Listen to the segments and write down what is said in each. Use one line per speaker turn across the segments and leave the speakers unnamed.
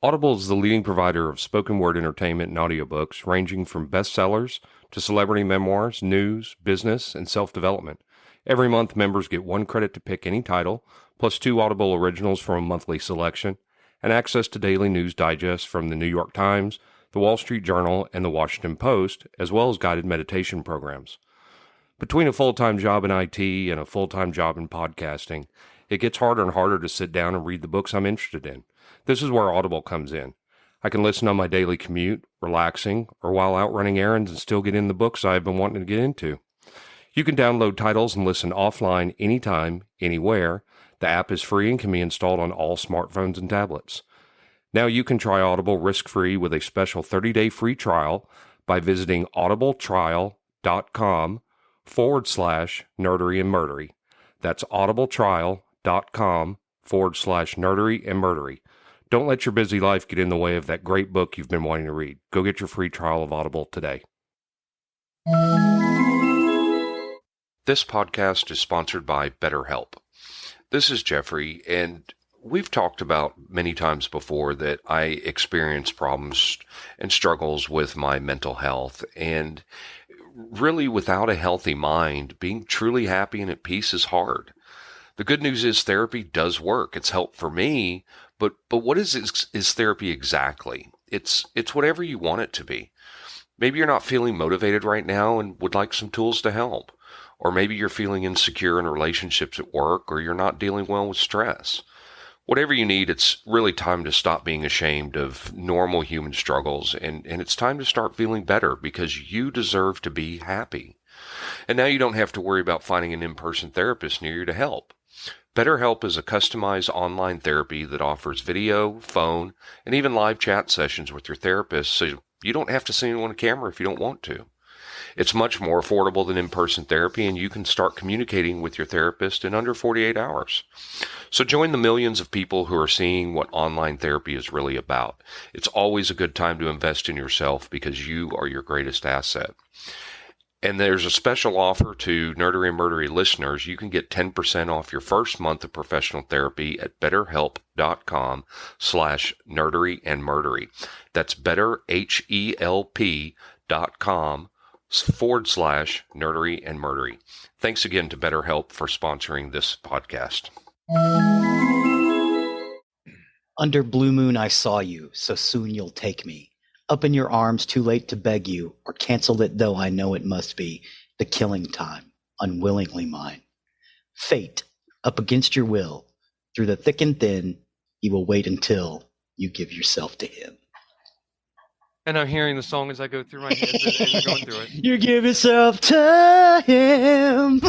Audible is the leading provider of spoken word entertainment and audiobooks, ranging from bestsellers to celebrity memoirs, news, business, and self-development. Every month, members get 1 credit to pick any title, plus 2 Audible originals from a monthly selection, and access to daily news digests from the New York Times, the Wall Street Journal, and the Washington Post, as well as guided meditation programs. Between a full-time job in IT and a full-time job in podcasting, it gets harder and harder to sit down and read the books I'm interested in. This is where Audible comes in. I can listen on my daily commute, relaxing, or while out running errands and still get in the books I've been wanting to get into. You can download titles and listen offline anytime, anywhere. The app is free and can be installed on all smartphones and tablets. Now you can try Audible risk-free with a special 30-day free trial by visiting audibletrial.com/nerdery and murdery. That's audibletrial.com/nerdery and murdery. Don't let your busy life get in the way of that great book you've been wanting to read. Go get your free trial of Audible today. This podcast is sponsored by BetterHelp. This is Geoffrey, and we've talked about many times before that I experience problems and struggles with my mental health, and really without a healthy mind, being truly happy and at peace is hard. The good news is therapy does work. It's helped for me, but what is therapy exactly? It's whatever you want it to be. Maybe you're not feeling motivated right now and would like some tools to help. Or maybe you're feeling insecure in relationships at work, or you're not dealing well with stress. Whatever you need, it's really time to stop being ashamed of normal human struggles, and it's time to start feeling better because you deserve to be happy. And now you don't have to worry about finding an in-person therapist near you to help. BetterHelp is a customized online therapy that offers video, phone, and even live chat sessions with your therapist, so you don't have to see anyone on camera if you don't want to. It's much more affordable than in-person therapy, and you can start communicating with your therapist in under 48 hours. So join the millions of people who are seeing what online therapy is really about. It's always a good time to invest in yourself because you are your greatest asset. And there's a special offer to Nerdery and Murdery listeners. You can get 10% off your first month of professional therapy at betterhelp.com/nerdery and murdery. That's betterhelp.com/nerdery and murdery. Thanks again to BetterHelp for sponsoring this podcast.
Under blue moon I saw you, so soon you'll take me. Up in your arms, too late to beg you, or cancel it though I know it must be, the killing time, unwillingly mine. Fate, up against your will, through the thick and thin, he will wait until you give yourself to him.
And I'm hearing the song as I go through my head as you're going through it.
You give yourself to him.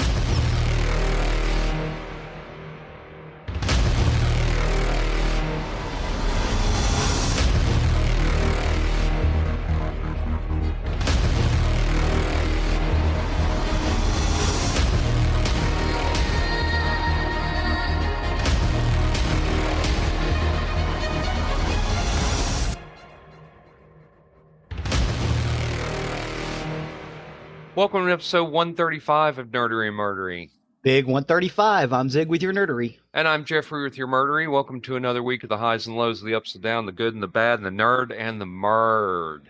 Welcome to episode 135 of Nerdery and Murdery.
Big 135. I'm Zig with your nerdery.
And I'm Geoffrey with your Murdery. Welcome to another week of the highs and lows, the ups and downs, the good and the bad, and the nerd and the murd.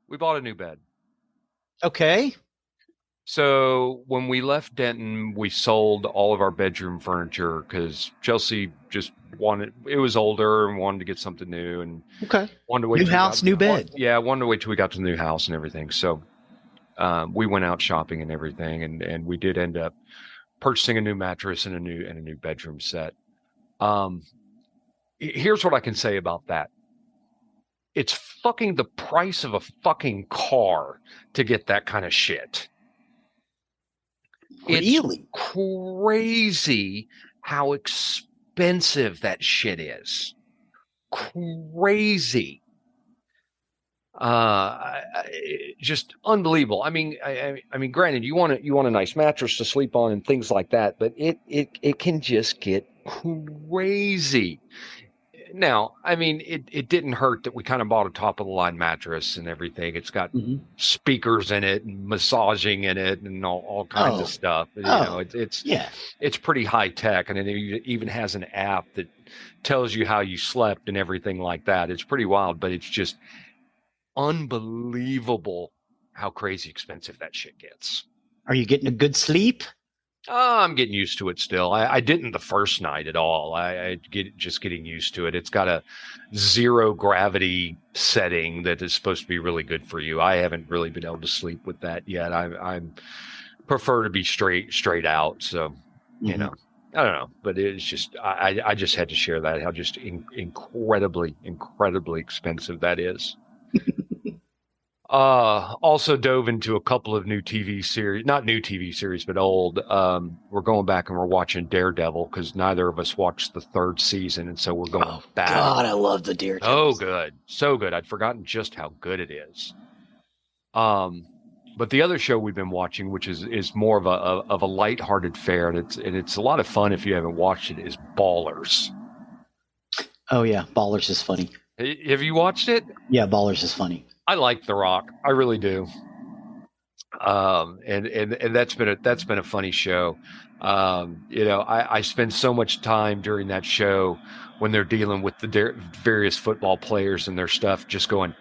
We bought a new bed.
Okay.
So when we left Denton, we sold all of our bedroom furniture because Chelsea just it was older and wanted to get something new, and
okay.
Wanted to wait
new house, new bed.
Wanted to wait till we got to the new house and everything. So we went out shopping and everything, and we did end up purchasing a new mattress and a new bedroom set. Here's what I can say about that. It's fucking the price of a fucking car to get that kind of shit.
Really?
It's crazy how expensive that shit is. Crazy. Just unbelievable. I mean, granted, you want a nice mattress to sleep on and things like that, but it can just get crazy. Now, I mean, it didn't hurt that we kind of bought a top of the line mattress and everything. It's got speakers in it and massaging in it and all kinds of stuff. You know, it's pretty high tech, and it even has an app that tells you how you slept and everything like that. It's pretty wild, but it's just unbelievable how crazy expensive that shit gets.
Are you getting a good sleep?
I'm getting used to it still. I didn't the first night at all. I get just getting used to it. It's got a 0 gravity setting that is supposed to be really good for you. I haven't really been able to sleep with that yet. I prefer to be straight out. So, you know, I don't know, but it's just, I just had to share that, how just incredibly expensive that is. Also dove into a couple of new TV series, not new TV series, but old. We're going back and we're watching Daredevil because neither of us watched the 3rd season. And so we're going back.
God, I love the Daredevil.
Oh, good. So good. I'd forgotten just how good it is. But the other show we've been watching, which is more of a lighthearted fare, and it's a lot of fun if you haven't watched it, is Ballers.
Oh yeah, Ballers is funny.
Have you watched it?
Yeah, Ballers is funny.
I like The Rock. I really do. And that's been a funny show. You know, I spend so much time during that show when they're dealing with the various football players and their stuff, just going,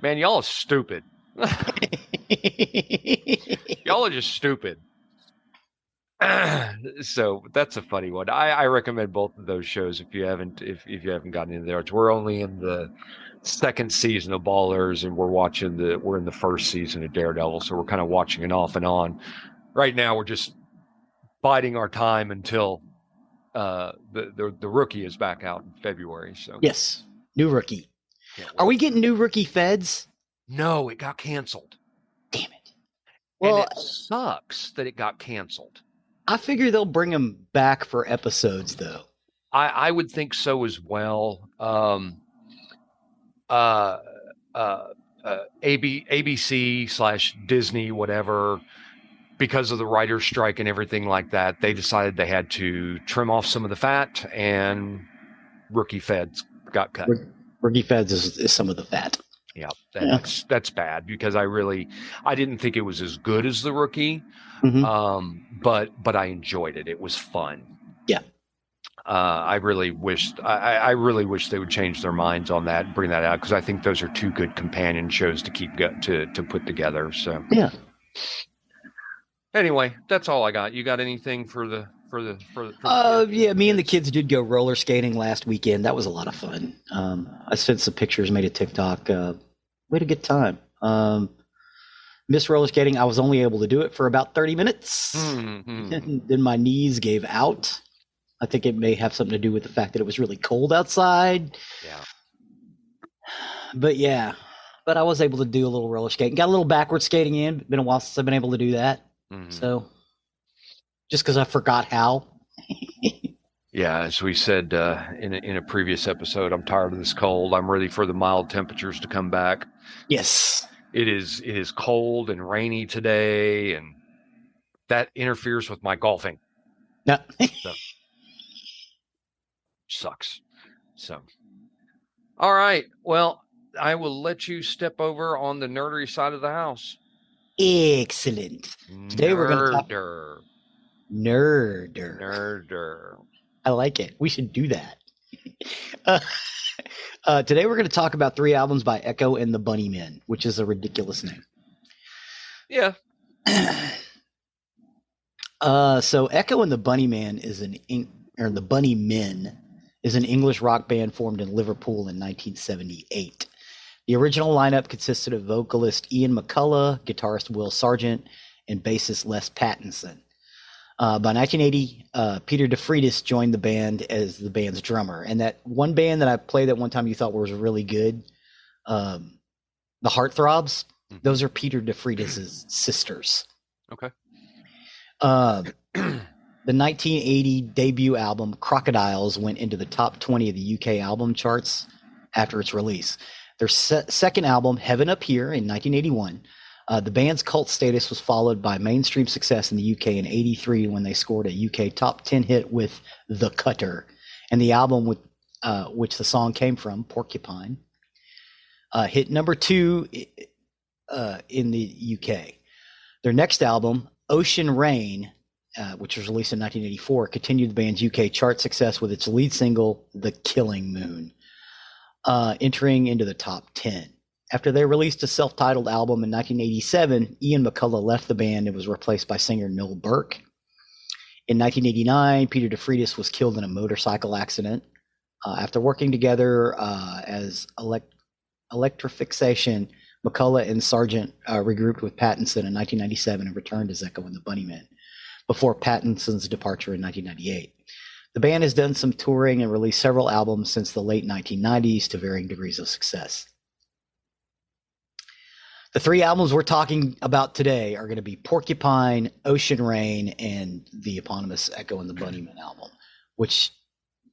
man, y'all are stupid. Y'all are just stupid. So that's a funny one. I recommend both of those shows if you haven't gotten into there. We're only in the 2nd season of Ballers, and we're in the 1st season of Daredevil, so we're kind of watching it off and on. Right now, we're just biding our time until the rookie is back out in February. So
yes, new rookie. Are we getting new rookie feds?
No, it got canceled.
Damn it! Well,
and it sucks that it got canceled.
I figure they'll bring them back for episodes, though.
I would think so as well. ABC / Disney, whatever, because of the writer's strike and everything like that, they decided they had to trim off some of the fat, and rookie feds got cut.
Rookie feds is some of the fat.
Yeah, that's bad because I didn't think it was as good as the rookie, but I enjoyed it. It was fun.
Yeah.
I really wish they would change their minds on that and bring that out, because I think those are 2 good companion shows to keep to put together. So
yeah.
Anyway, that's all I got. You got anything for the
yeah, me and the kids did go roller skating last weekend. That was a lot of fun. I sent some pictures, made a TikTok. We had a good time. Missed roller skating. I was only able to do it for about 30 minutes. Then my knees gave out. I think it may have something to do with the fact that it was really cold outside.
Yeah.
But I was able to do a little roller skating. Got a little backward skating in. Been a while since I've been able to do that. So just because I forgot how.
Yeah, as we said in a previous episode, I'm tired of this cold. I'm ready for the mild temperatures to come back.
Yes.
It is cold and rainy today, and that interferes with my golfing.
No.
So, sucks. So, all right. Well, I will let you step over on the nerdery side of the house.
Excellent. Today we're going to talk
Nerder.
I like it. We should do that. Today we're going to talk about 3 albums by Echo and The Bunnymen, which is a ridiculous name.
Yeah.
So Echo and The Bunnymen The Bunnymen is an English rock band formed in Liverpool in 1978. The original lineup consisted of vocalist Ian McCullough, guitarist Will Sargent, and bassist Les Pattinson. By 1980, Peter DeFreitas joined the band as the band's drummer. And that one band that I played that one time you thought was really good, the Heartthrobs, those are Peter DeFreitas' sisters.
Okay.
The 1980 debut album, Crocodiles, went into the top 20 of the UK album charts after its release. Their second album, Heaven Up Here, in 1981, the band's cult status was followed by mainstream success in the UK in 1983 when they scored a UK top 10 hit with The Cutter. And the album which the song came from, Porcupine. Hit number 2 in the UK. Their next album, Ocean Rain, which was released in 1984, continued the band's UK chart success with its lead single, The Killing Moon, entering into the top 10. After they released a self-titled album in 1987, Ian McCulloch left the band and was replaced by singer Noel Burke. In 1989, Peter DeFreitas was killed in a motorcycle accident. After working together as Electrofixation, McCulloch and Sargent regrouped with Pattinson in 1997 and returned as Echo and the Bunnymen before Pattinson's departure in 1998. The band has done some touring and released several albums since the late 1990s to varying degrees of success. The 3 albums we're talking about today are going to be Porcupine, Ocean Rain, and the eponymous Echo and the Bunnymen album, which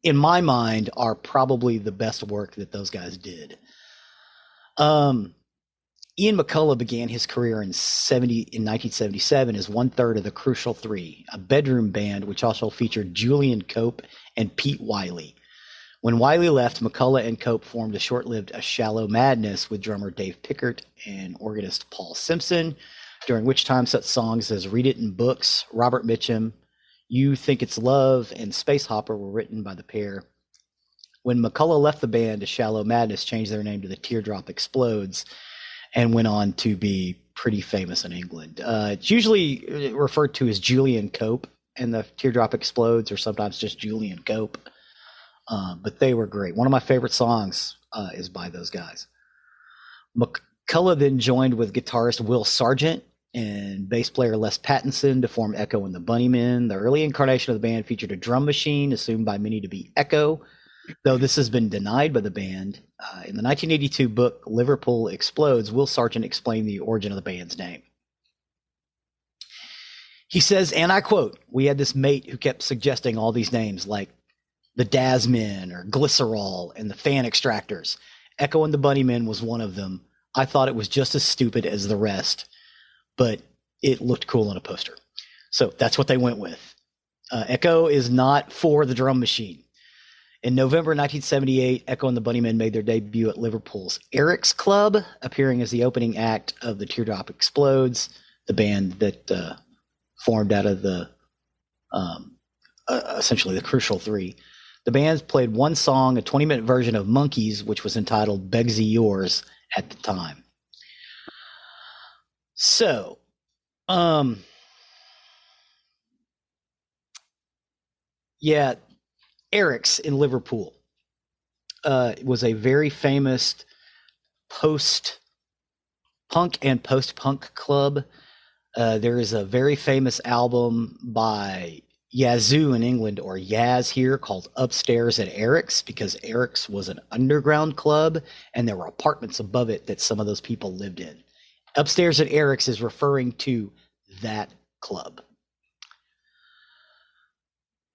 in my mind are probably the best work that those guys did. Ian McCulloch began his career in 1977 as one-third of the Crucial Three, a bedroom band which also featured Julian Cope and Pete Wiley. When Wiley left, McCulloch and Cope formed a short-lived A Shallow Madness with drummer Dave Pickert and organist Paul Simpson, during which time such songs as Read It in Books, Robert Mitchum, You Think It's Love, and Space Hopper were written by the pair. When McCulloch left the band, A Shallow Madness changed their name to The Teardrop Explodes and went on to be pretty famous in England. It's usually referred to as Julian Cope, and The Teardrop Explodes, or sometimes just Julian Cope. But they were great. One of my favorite songs is by those guys. McCulloch then joined with guitarist Will Sargent and bass player Les Pattinson to form Echo and the Bunnymen. The early incarnation of the band featured a drum machine assumed by many to be Echo, though this has been denied by the band. In the 1982 book Liverpool Explodes, Will Sargent explained the origin of the band's name. He says, and I quote, "We had this mate who kept suggesting all these names like the Dazmen or Glycerol and the Fan Extractors. Echo and the Bunnymen was one of them. I thought it was just as stupid as the rest, but it looked cool on a poster." So that's what they went with. Echo is not for the drum machine. In November 1978, Echo and the Bunnymen made their debut at Liverpool's Eric's Club, appearing as the opening act of The Teardrop Explodes, the band that formed out of the essentially the Crucial Three. The band played one song, a 20-minute version of Monkeys, which was entitled Begsy Yours at the time. So, yeah, Eric's in Liverpool was a very famous post-punk and post-punk club. There is a very famous album by Yazoo in England, or Yaz here, called Upstairs at Eric's, because Eric's was an underground club and there were apartments above it that some of those people lived in. Upstairs at Eric's is referring to that club.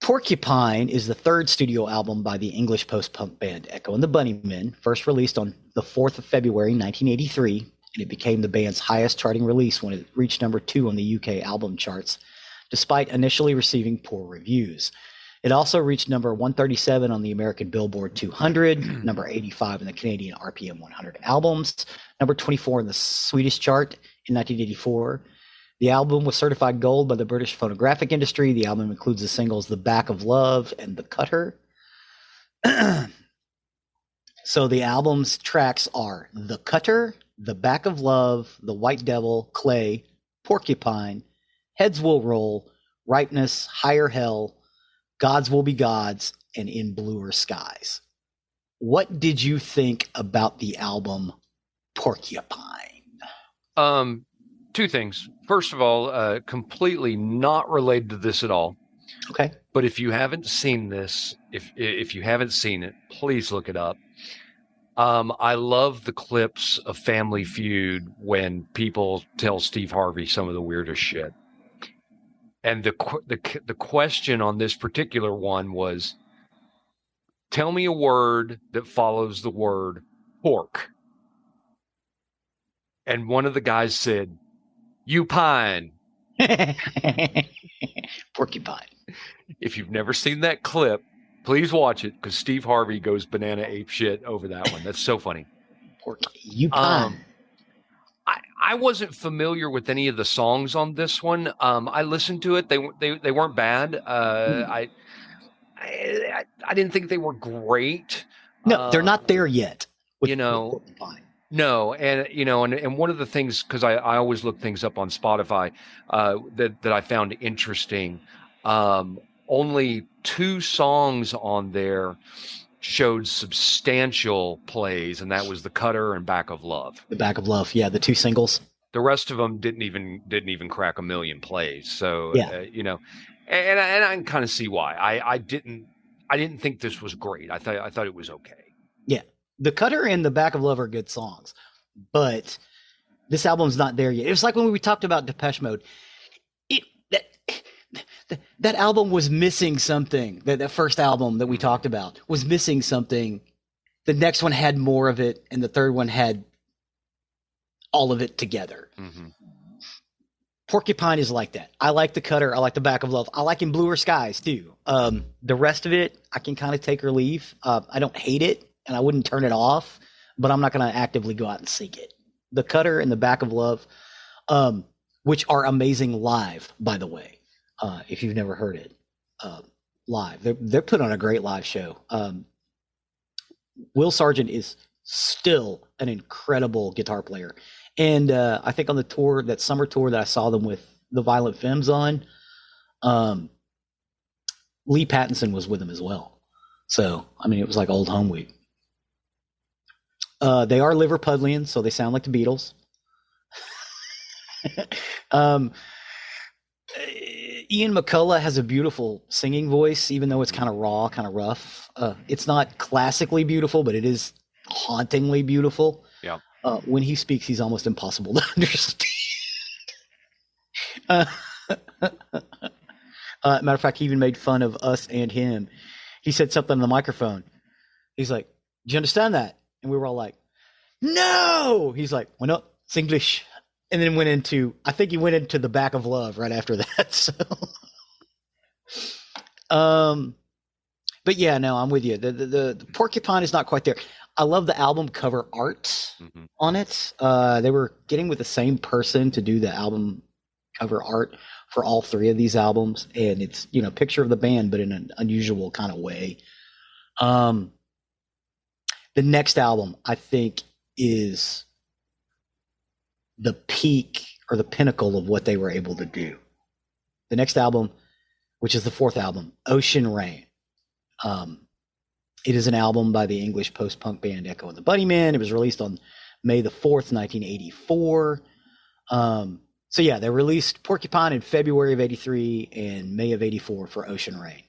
Porcupine is the third studio album by the English post-punk band Echo and the Bunnymen, first released on the 4th of February 1983, and it became the band's highest charting release when it reached number 2 on the UK album charts, despite initially receiving poor reviews. It also reached number 137 on the American Billboard 200, number 85 in the Canadian RPM 100 albums, number 24 in the Swedish chart in 1984. The album was certified gold by the British phonographic industry. The album includes the singles The Back of Love and The Cutter. So the album's tracks are The Cutter, The Back of Love, The White Devil, Clay, Porcupine, Heads Will Roll, Ripeness, Higher Hell, Gods Will Be Gods, and In Bluer Skies. What did you think about the album Porcupine?
Two things. First of all, completely not related to this at all.
Okay.
But if you haven't seen this, if you haven't seen it, please look it up. I love the clips of Family Feud when people tell Steve Harvey some of the weirdest shit. And the question on this particular one was, tell me a word that follows the word pork. And one of the guys said, "You pine."
Porcupine.
If you've never seen that clip, Please watch it because Steve Harvey goes banana ape shit over that one. That's so funny.
Porcupine.
I wasn't familiar with any of the songs on this one. I listened to it. They weren't bad. I didn't think they were great.
No, they're not there yet.
With Porcupine. No, and one of the things, because I always look things up on Spotify that I found interesting. Only 2 songs on there showed substantial plays, and that was The Cutter and Back of Love.
The Back of Love, yeah, the 2 singles.
The rest of them didn't even crack 1 million plays. So
yeah.
And I can kind of see why. I didn't think this was great. I thought it was okay.
Yeah, The Cutter and The Back of Love are good songs, but this album's not there yet. It was like when we talked about Depeche Mode. That album was missing something. That first album that we talked about was missing something. The next one had more of it, and the third one had all of it together.
Mm-hmm.
Porcupine is like that. I like The Cutter. I like The Back of Love. I like In Bluer Skies too. The rest of it, I can kind of take or leave. I don't hate it, and I wouldn't turn it off, but I'm not going to actively go out and seek it. The Cutter and The Back of Love, which are amazing live, by the way. If you've never heard it live, they're put on a great live show. Will Sargent is still an incredible guitar player, and I think on the tour, that summer tour that I saw them with the Violent Femmes on, Lee Pattinson was with them as well. So I mean, it was like old home week. They are Liverpudlian, so they sound like the Beatles. Ian McCullough has a beautiful singing voice, even though it's kind of raw, kind of rough. It's not classically beautiful, but it is hauntingly beautiful.
Yeah.
When he speaks, he's almost impossible to understand. Matter of fact, he even made fun of us and him. He said something on the microphone. He's like, "Do you understand that?" And we were all like, "No!" He's like, "Well, no, it's English." And then I think he went into The Back of Love right after that. So, but yeah, no, I'm with you. The Porcupine is not quite there. I love the album cover art on it. They were getting with the same person to do the album cover art for all 3 of these albums. And it's, picture of the band, but in an unusual kind of way. The next album, I think, is the peak or the pinnacle of what they were able to do. The next album, which is the 4th album, Ocean Rain. It is an album by the English post-punk band Echo and The Bunnymen. It was released on May the 4th, 1984. So yeah, they released Porcupine in February of 83 and May of 84 for Ocean Rain.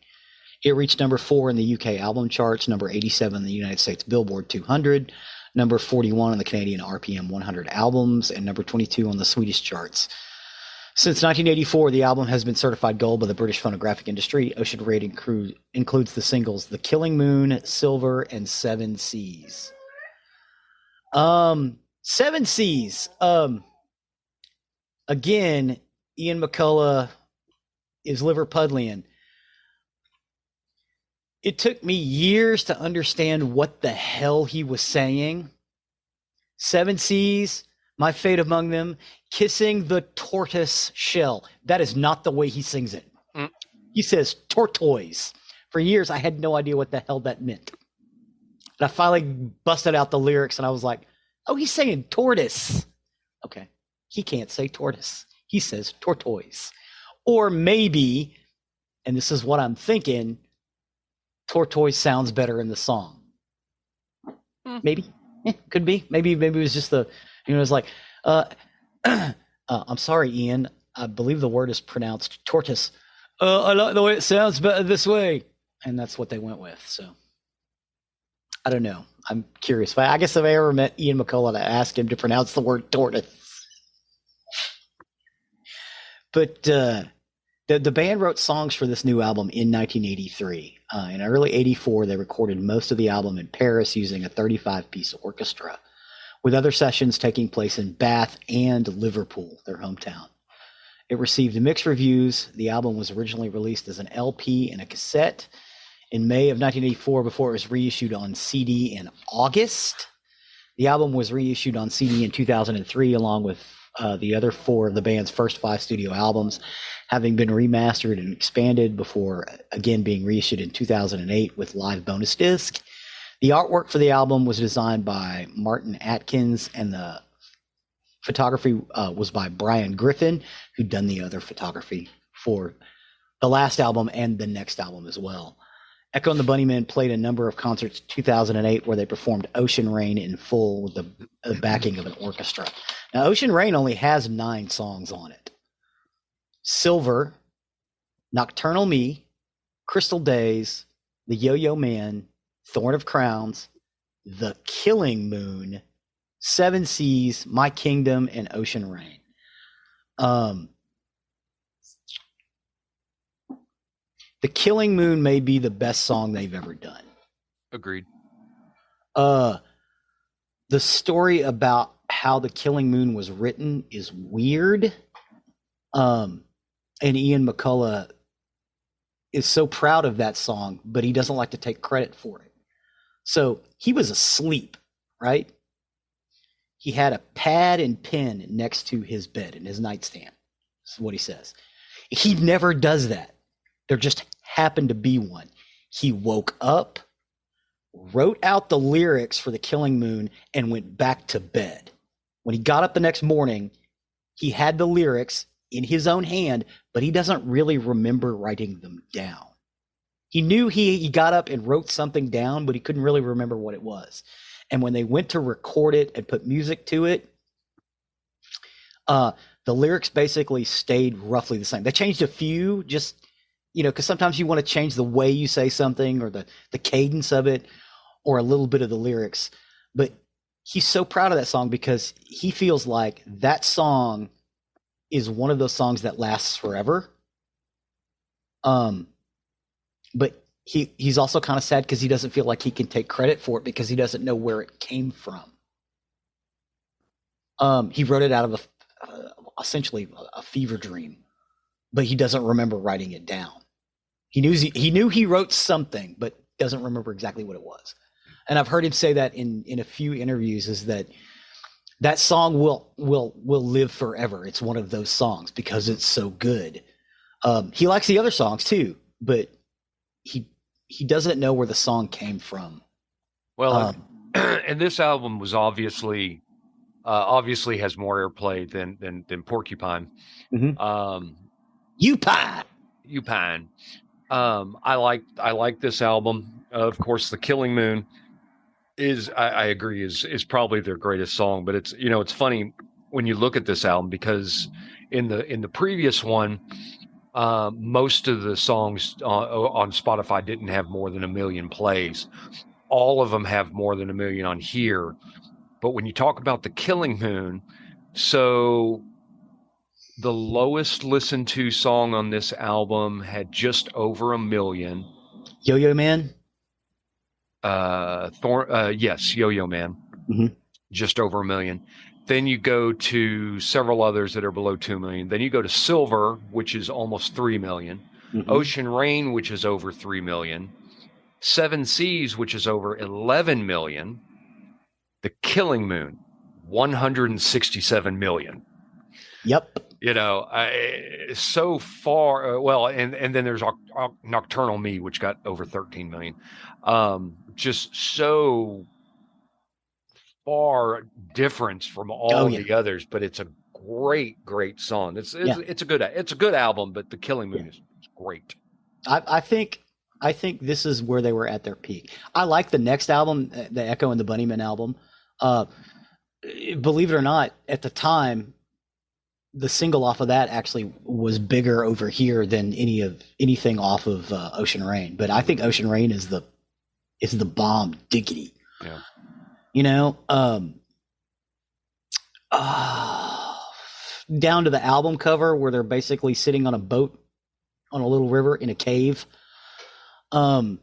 It reached number 4 in the UK album charts, number 87 in the United States Billboard 200, number 41 on the Canadian RPM 100 albums, and number 22 on the Swedish charts. Since 1984, the album has been certified gold by the British phonographic industry. Ocean Rain includes the singles The Killing Moon, Silver, and Seven Seas. Seven Seas. Again, Ian McCullough is Liverpudlian. It took me years to understand what the hell he was saying. 7 Seas, my fate among them, kissing the tortoise shell. That is not the way he sings it. He says tortoise. For years, I had no idea what the hell that meant. And I finally busted out the lyrics, and I was like, oh, he's saying tortoise. Okay, he can't say tortoise. He says tortoise. Or maybe, and this is what I'm thinking, tortoise sounds better in the song. Maybe. Could be. Maybe it was just it's like, I'm sorry, Ian. I believe the word is pronounced tortoise. I like the way it sounds better this way. And that's what they went with. So I don't know. I'm curious. I guess if I ever met Ian McCullough, I asked him to pronounce the word tortoise. But the band wrote songs for this new album in 1983. In early 84, they recorded most of the album in Paris using a 35-piece orchestra, with other sessions taking place in Bath and Liverpool, their hometown. It received mixed reviews. The album was originally released as an LP and a cassette, in May of 1984 before it was reissued on CD in August. The album was reissued on CD in 2003 along with the other 4 of the band's first 5 studio albums, having been remastered and expanded before again being reissued in 2008 with live bonus disc. The artwork for the album was designed by Martin Atkins, and the photography was by Brian Griffin, who'd done the other photography for the last album and the next album as well. Echo and the Bunnymen played a number of concerts in 2008 where they performed Ocean Rain in full with the backing of an orchestra. Now, Ocean Rain only has 9 songs on it. Silver, Nocturnal Me, Crystal Days, The Yo-Yo Man, Thorn of Crowns, The Killing Moon, Seven Seas, My Kingdom, and Ocean Rain. The Killing Moon may be the best song they've ever done.
Agreed.
The story about how The Killing Moon was written is weird. And Ian McCullough is so proud of that song, but he doesn't like to take credit for it. So he was asleep, right? He had a pad and pen next to his bed in his nightstand. That's what he says. He never does that. There just happened to be one. He woke up, wrote out the lyrics for The Killing Moon, and went back to bed. When he got up the next morning, he had the lyrics in his own hand, but he doesn't really remember writing them down. He knew he got up and wrote something down, but he couldn't really remember what it was. And when they went to record it and put music to it, the lyrics basically stayed roughly the same. They changed a few, just, because sometimes you want to change the way you say something or the cadence of it or a little bit of the lyrics. But he's so proud of that song because he feels like that song is one of those songs that lasts forever. But he's also kind of sad because he doesn't feel like he can take credit for it because he doesn't know where it came from. He wrote it out of essentially a fever dream, but he doesn't remember writing it down. He knew he wrote something, but doesn't remember exactly what it was. And I've heard him say that in a few interviews, is that song will live forever. It's one of those songs because it's so good. He likes the other songs too, but he doesn't know where the song came from.
Well, and this album was obviously has more airplay than Porcupine.
Mm-hmm. Upine.
I like this album. Of course, The Killing Moon is, I agree, is probably their greatest song. But it's it's funny when you look at this album because in the previous one, most of the songs on Spotify didn't have more than 1 million plays. All of them have more than 1 million on here. But when you talk about The Killing Moon, so the lowest listened to song on this album had just over 1 million.
Yo-Yo Man?
Yes, Yo-Yo Man.
Mm-hmm.
Just over 1 million. Then you go to several others that are below 2 million. Then you go to Silver, which is almost 3 million. Mm-hmm. Ocean Rain, which is over 3 million. Seven Seas, which is over 11 million. The Killing Moon, 167 million.
Yep.
So far, well, and then there's Nocturnal Me, which got over 13 million. Just so far difference from all the others, but it's a great song. It's a good album, but The Killing Moon is great.
I think this is where they were at their peak. I like the next album, the Echo and the Bunnymen album. Believe it or not, at the time, the single off of that actually was bigger over here than anything off of Ocean Rain. But I think Ocean Rain is the bomb diggity.
Yeah.
Down to the album cover where they're basically sitting on a boat on a little river in a cave. I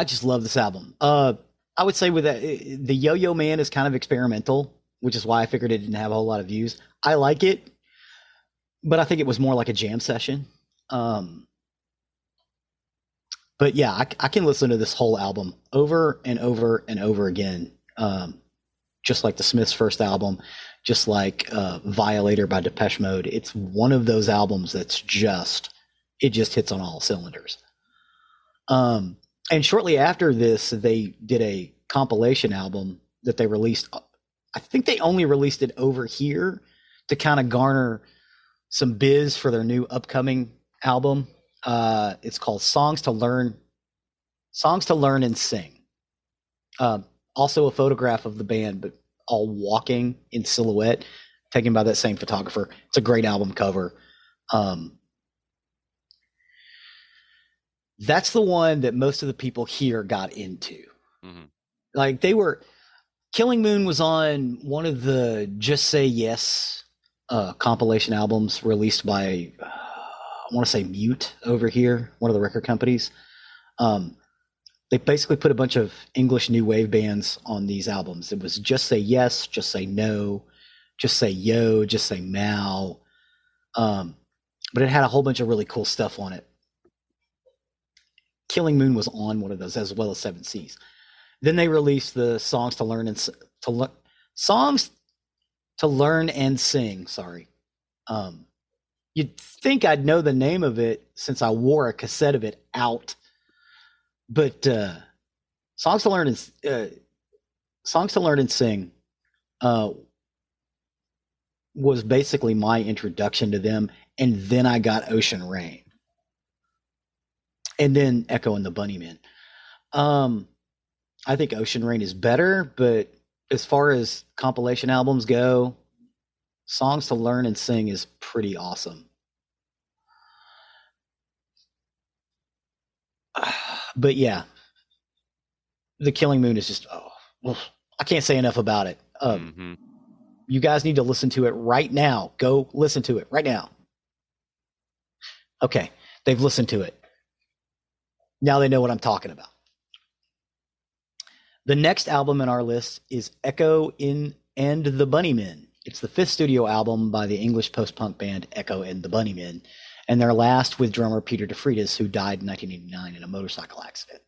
just love this album. I would say with that, the Yo-Yo Man is kind of experimental, which is why I figured it didn't have a whole lot of views. I like it, but I think it was more like a jam session. But yeah, I can listen to this whole album over and over and over again. Just like the Smiths' first album, just like Violator by Depeche Mode. It's one of those albums that's it just hits on all cylinders. And shortly after this, they did a compilation album that they released. I think they only released it over here to kind of garner some biz for their new upcoming album. It's called Songs to Learn and Sing. Also a photograph of the band, but all walking in silhouette, taken by that same photographer. It's a great album cover. That's the one that most of the people here got into. Mm-hmm. Like Killing Moon was on one of the Just Say Yes compilation albums released by, I want to say Mute over here, one of the record companies. They basically put a bunch of English new wave bands on these albums. It was Just Say Yes, Just Say No, Just Say Yo, Just Say Mao. But it had a whole bunch of really cool stuff on it. Killing Moon was on one of those, as well as Seven Seas. Then they released the Songs to Learn and Sing. Sorry. You'd think I'd know the name of it since I wore a cassette of it out. But Songs to Learn and Sing was basically my introduction to them, and then I got Ocean Rain, and then Echo and the Bunnymen. I think Ocean Rain is better, but as far as compilation albums go, Songs to Learn and Sing is pretty awesome. But yeah, The Killing Moon is just, I can't say enough about it. You guys need to listen to it right now. Go listen to it right now. Okay, they've listened to it. Now they know what I'm talking about. The next album in our list is Echo and The Bunnymen. It's the 5th studio album by the English post-punk band Echo and The Bunnymen, and their last with drummer Peter DeFreitas, who died in 1989 in a motorcycle accident.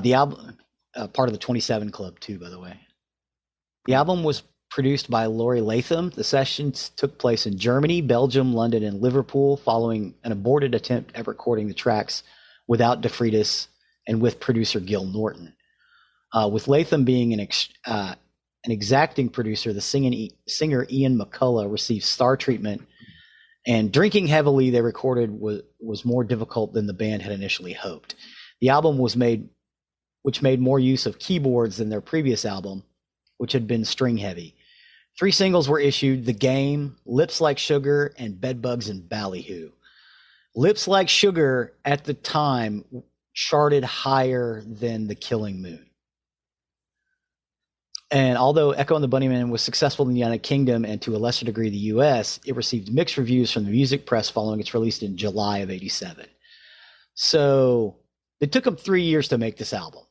The album, part of the 27 Club too, by the way. The album was produced by Laurie Latham. The sessions took place in Germany, Belgium, London, and Liverpool, following an aborted attempt at recording the tracks without DeFreitas and with producer Gil Norton. With Latham being an exacting producer, the singer Ian McCullough received star treatment, and drinking heavily they recorded was more difficult than the band had initially hoped. The album which made more use of keyboards than their previous album, which had been string heavy. 3 singles were issued: The Game, Lips Like Sugar, and Bedbugs and Ballyhoo. Lips Like Sugar at the time charted higher than The Killing Moon. And although Echo and the Bunnymen was successful in the United Kingdom and to a lesser degree the US, it received mixed reviews from the music press following its release in July of '87. So it took them 3 years to make this album.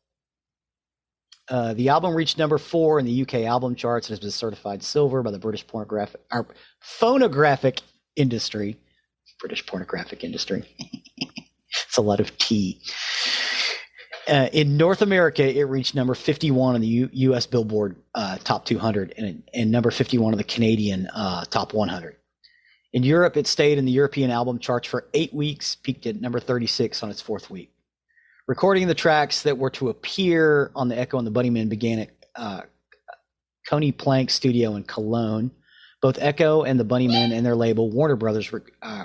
The album reached number 4 in the UK album charts and has been certified silver by the British phonographic industry. British pornographic industry. It's a lot of tea. In North America, it reached number 51 on the U.S. Billboard Top 200 and number 51 on the Canadian Top 100. In Europe, it stayed in the European album charts for 8 weeks, peaked at number 36 on its 4th week. Recording the tracks that were to appear on the Echo and the Bunnymen began at Coney Plank Studio in Cologne. Both Echo and the Bunnymen and their label, Warner Brothers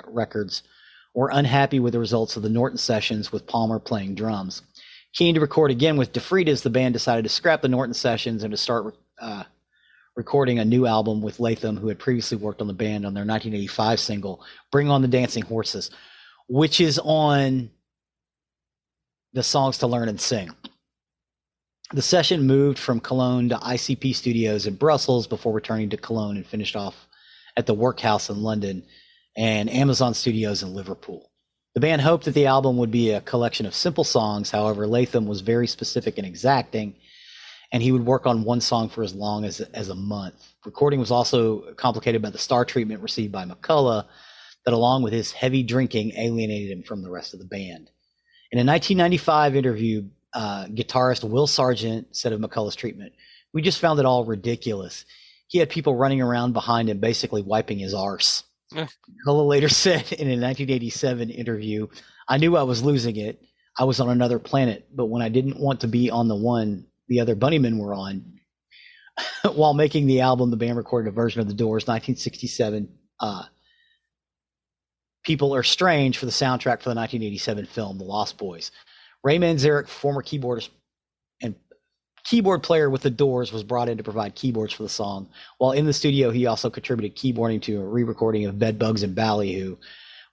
Records, were unhappy with the results of the Norton sessions with Palmer playing drums. Keen to record again with DeFreitas, the band decided to scrap the Norton sessions and to start recording a new album with Latham, who had previously worked on the band on their 1985 single, Bring On the Dancing Horses, which is on the Songs to Learn and Sing. The session moved from Cologne to ICP Studios in Brussels before returning to Cologne and finished off at the Workhouse in London and Amazon Studios in Liverpool. The band hoped that the album would be a collection of simple songs. However, Latham was very specific and exacting, and he would work on one song for as long as a month. Recording was also complicated by the star treatment received by McCullough that, along with his heavy drinking, alienated him from the rest of the band. In a 1995 interview, guitarist Will Sargent said of McCullough's treatment, "We just found it all ridiculous. He had people running around behind him basically wiping his arse." McCullough later said in a 1987 interview, "I knew I was losing it. I was on another planet, but when I didn't want to be on the one the other Bunnymen were on." While making the album, the band recorded a version of The Doors' 1967 People Are Strange for the soundtrack for the 1987 film The Lost Boys. Ray Manzarek, former keyboardist and keyboard player with The Doors, was brought in to provide keyboards for the song. While in the studio, he also contributed keyboarding to a re-recording of Bedbugs and Ballyhoo,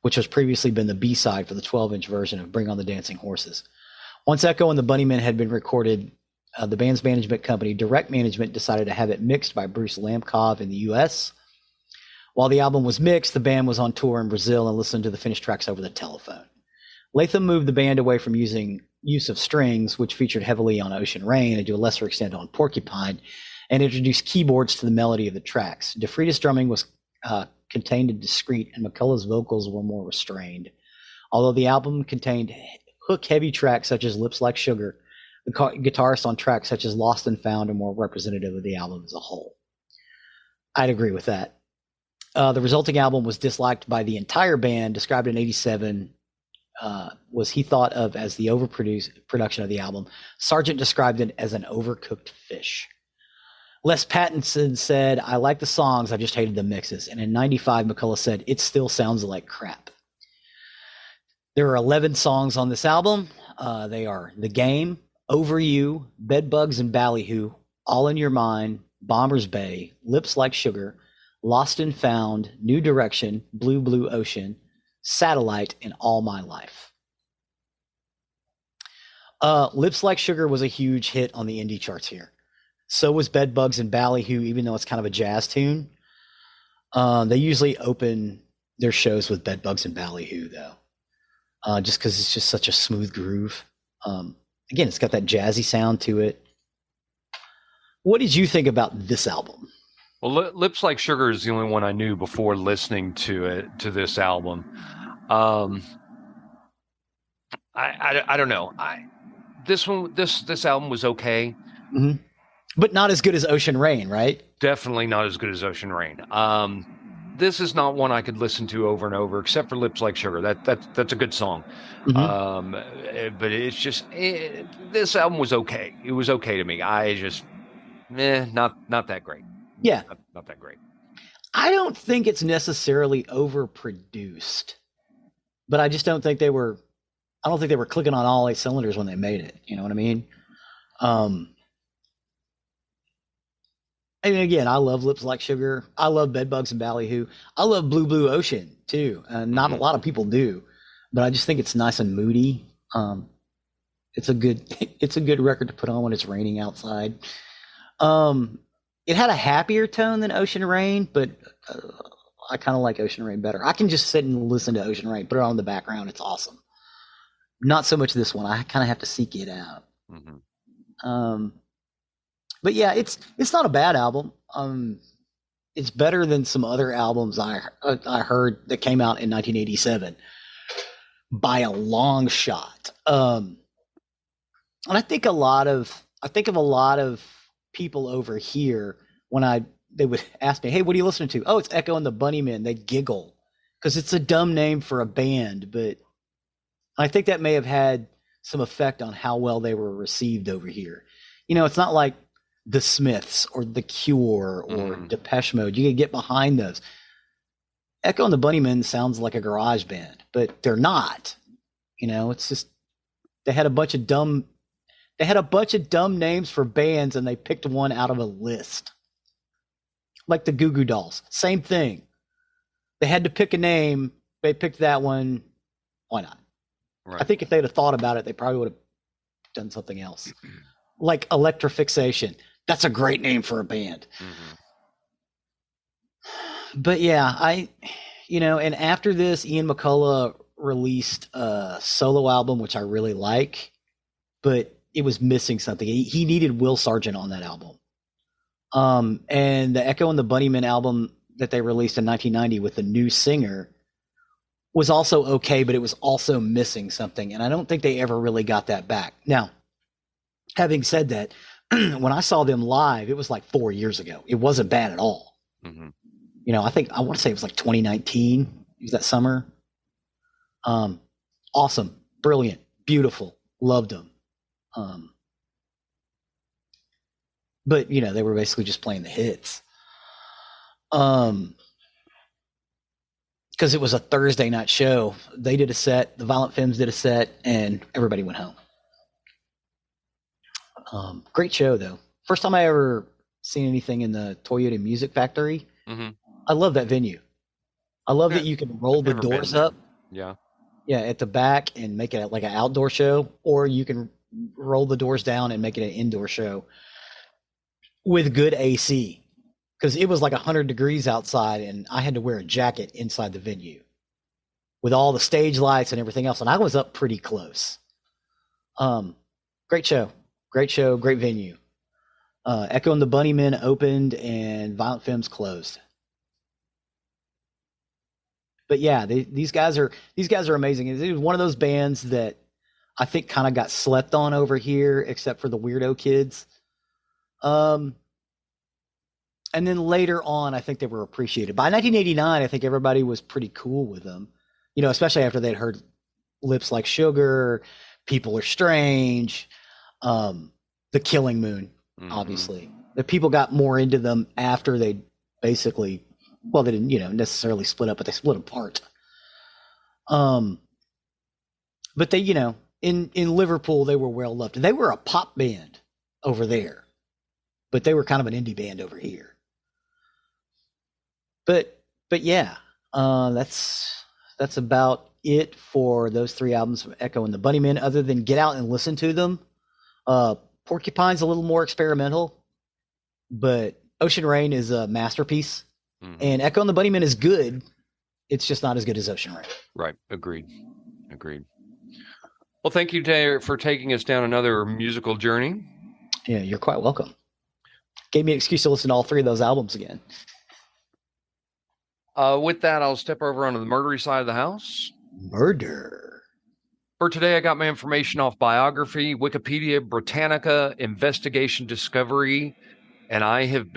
which has previously been the B-side for the 12-inch version of Bring on the Dancing Horses. Once Echo and the Bunnymen had been recorded, the band's management company, Direct Management, decided to have it mixed by Bruce Lamkov in the U.S. While the album was mixed, the band was on tour in Brazil and listened to the finished tracks over the telephone. Latham moved the band away from use of strings, which featured heavily on Ocean Rain and to a lesser extent on Porcupine, and introduced keyboards to the melody of the tracks. DeFrida's drumming was contained and discreet, and McCullough's vocals were more restrained. Although the album contained hook-heavy tracks such as Lips Like Sugar, the guitarists on tracks such as Lost and Found are more representative of the album as a whole. I'd agree with that. The resulting album was disliked by the entire band, described in 87 was he thought of as the production of the album. Sargent described it as an overcooked fish. Les Pattinson said, "I like the songs, I just hated the mixes." And in 95, McCullough said, "It still sounds like crap." There are 11 songs on this album. They are The Game, Over You, Bedbugs and Ballyhoo, All in Your Mind, Bomber's Bay, Lips Like Sugar, Lost and Found, New Direction, Blue Blue Ocean, Satellite, and All My Life. Lips Like Sugar was a huge hit on the indie charts here. So was Bedbugs and Ballyhoo, even though it's kind of a jazz tune. They usually open their shows with Bedbugs and Ballyhoo, though, just because it's just such a smooth groove. Again, it's got that jazzy sound to it. What did you think about this album?
Well, Lips Like Sugar is the only one I knew before listening to this album. I don't know. This album was okay.
Mm-hmm. But not as good as Ocean Rain, right?
Definitely not as good as Ocean Rain. This is not one I could listen to over and over, except for Lips Like Sugar. That's a good song. Mm-hmm. But it's just this album was okay. It was okay to me. I just not that great.
Yeah,
not that great.
I don't think it's necessarily overproduced, but I just don't think they were. I don't think they were clicking on all 8 cylinders when they made it. You know what I mean? And again, I love Lips Like Sugar. I love Bedbugs and Ballyhoo. I love Blue Blue Ocean too. Not a lot of people do, but I just think it's nice and moody. It's a good record to put on when it's raining outside. It had a happier tone than Ocean Rain, but I kind of like Ocean Rain better. I can just sit and listen to Ocean Rain, put it on in the background. It's awesome. Not so much this one. I kind of have to seek it out. Mm-hmm. But yeah, it's not a bad album. It's better than some other albums I heard that came out in 1987 by a long shot. And I think of a lot of people over here when they would ask me, "Hey, what are you listening to?" "Oh, it's Echo and the Bunnymen." They'd giggle because it's a dumb name for a band, but I think that may have had some effect on how well they were received over here. You know, it's not like the Smiths or the Cure or Depeche Mode. You can get behind those. Echo and the Bunnymen sounds like a garage band, but they're not. You know, it's just they had a bunch of dumb names for bands, and they picked one out of a list. Like the Goo Goo Dolls, same thing. They had to pick a name. They picked that one. Why not? Right. I think if they'd have thought about it, they probably would have done something else. Like Electrofixation. That's a great name for a band. Mm-hmm. But yeah, and after this, Ian McCullough released a solo album, which I really like, but it was missing something. He needed Will Sargent on that album. And the Echo and the Bunnymen album that they released in 1990 with a new singer was also okay, but it was also missing something. And I don't think they ever really got that back. Now, having said that, when I saw them live, it was like 4 years ago. It wasn't bad at all.
Mm-hmm.
You know, I want to say it was like 2019. It was that summer. Awesome, brilliant, beautiful, loved them. But you know, they were basically just playing the hits. Because it was a Thursday night show. They did a set, the Violent Femmes did a set, and everybody went home. Great show, though. First time I ever seen anything in the Toyota Music Factory.
Mm-hmm.
I love that venue. I love that you can roll the doors up.
Yeah.
Yeah, at the back and make it like an outdoor show, or you can roll the doors down and make it an indoor show with good AC. Because it was like 100 degrees outside, and I had to wear a jacket inside the venue with all the stage lights and everything else. And I was up pretty close. Great show, great venue. Echo and the Bunnymen opened, and Violent Femmes closed. But yeah, these guys are amazing. It was one of those bands that I think kind of got slept on over here, except for the weirdo kids. And then later on, I think they were appreciated. By 1989, I think everybody was pretty cool with them. You know, especially after they'd heard Lips Like Sugar, People Are Strange, The Killing Moon, obviously. The people got more into them after they basically, well, they didn't, you know, necessarily split up, but they split apart. But they, you know, in Liverpool, they were well loved. They were a pop band over there, but they were kind of an indie band over here. But yeah, that's about it for those three albums from Echo and the Bunnymen. Other than get out and listen to them, Porcupine's a little more experimental, but Ocean Rain is a masterpiece, and Echo and the Bunnymen is good. It's just not as good as Ocean Rain.
Right. Agreed. Well, thank you, Taylor, for taking us down another musical journey.
Yeah, you're quite welcome. Gave me an excuse to listen to all three of those albums again.
With that, I'll step over onto the murdery side of the house.
Murder.
For today, I got my information off Biography, Wikipedia, Britannica, Investigation Discovery, and I have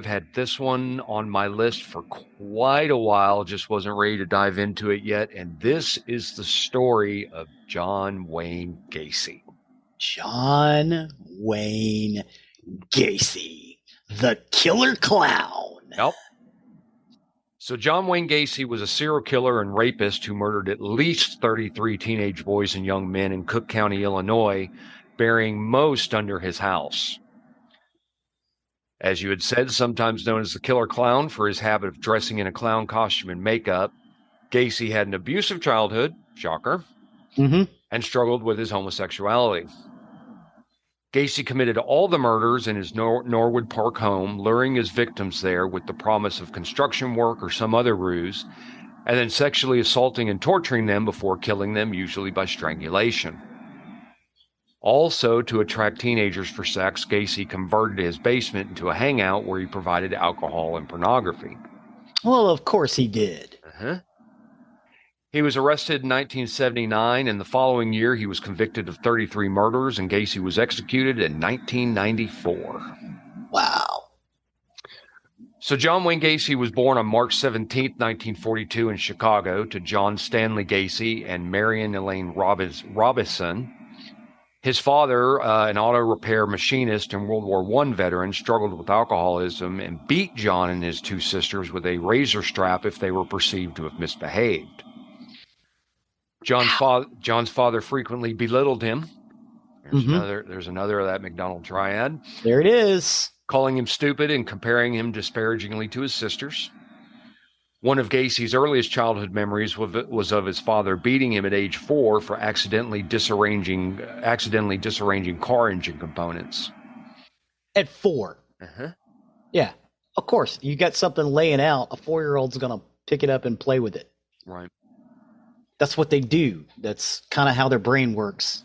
had this one on my list for quite a while, just wasn't ready to dive into it yet. And this is the story of John Wayne Gacy.
John Wayne Gacy, the killer clown.
Yep. So John Wayne Gacy was a serial killer and rapist who murdered at least 33 teenage boys and young men in Cook County, Illinois, burying most under his house. As you had said, sometimes known as the killer clown for his habit of dressing in a clown costume and makeup, Gacy had an abusive childhood, shocker, and struggled with his homosexuality. Gacy committed all the murders in his Norwood Park home, luring his victims there with the promise of construction work or some other ruse, and then sexually assaulting and torturing them before killing them, usually by strangulation. Also, to attract teenagers for sex, Gacy converted his basement into a hangout where he provided alcohol and pornography.
Well, of course he did.
He was arrested in 1979, and the following year he was convicted of 33 murders, and Gacy was executed in 1994.
Wow.
So John Wayne Gacy was born on March 17, 1942 in Chicago to John Stanley Gacy and Marion Elaine Robison. His father, an auto repair machinist and World War I veteran, struggled with alcoholism and beat John and his two sisters with a razor strap if they were perceived to have misbehaved. John's father frequently belittled him. There's another of that McDonald triad.
There it is.
Calling him stupid and comparing him disparagingly to his sisters. One of Gacy's earliest childhood memories was of his father beating him at age 4 for accidentally disarranging car engine components.
At 4. Yeah, of course. You got something laying out. A 4-year-old's going to pick it up and play with it.
Right.
That's what they do. That's kind of how their brain works.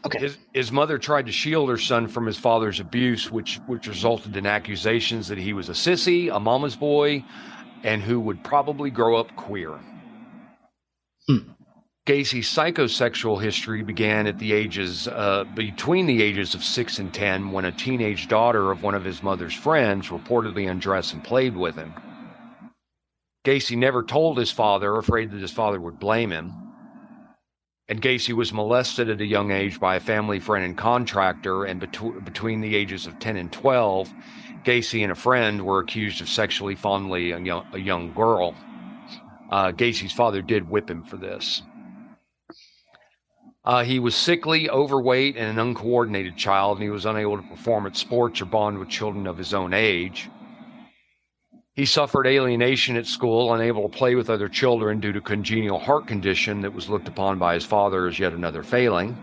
Okay.
His mother tried to shield her son from his father's abuse, which resulted in accusations that he was a sissy, a mama's boy, and who would probably grow up queer. Gacy's psychosexual history began at the ages between the ages of 6 and 10, when a teenage daughter of one of his mother's friends reportedly undressed and played with him. Gacy never told his father, afraid that his father would blame him. And Gacy was molested at a young age by a family friend and contractor, and between the ages of 10 and 12, Gacy and a friend were accused of sexually fondling a young girl. Gacy's father did whip him for this. He was sickly, overweight, and an uncoordinated child, and he was unable to perform at sports or bond with children of his own age. He suffered alienation at school, unable to play with other children due to congenital heart condition that was looked upon by his father as yet another failing.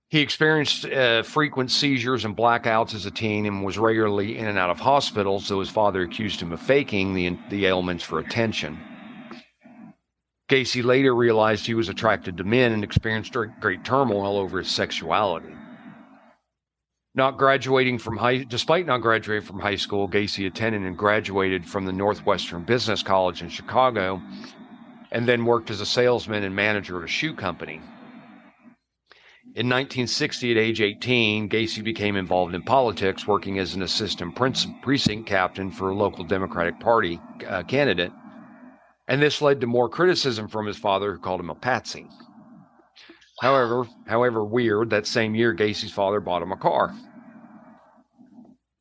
He experienced frequent seizures and blackouts as a teen and was regularly in and out of hospitals, so his father accused him of faking the ailments for attention. Gacy later realized he was attracted to men and experienced great turmoil over his sexuality. Despite not graduating from high school, Gacy attended and graduated from the Northwestern Business College in Chicago, and then worked as a salesman and manager at a shoe company. In 1960, at age 18, Gacy became involved in politics, working as an assistant precinct captain for a local Democratic Party candidate, and this led to more criticism from his father, who called him a patsy. However weird, that same year, Gacy's father bought him a car.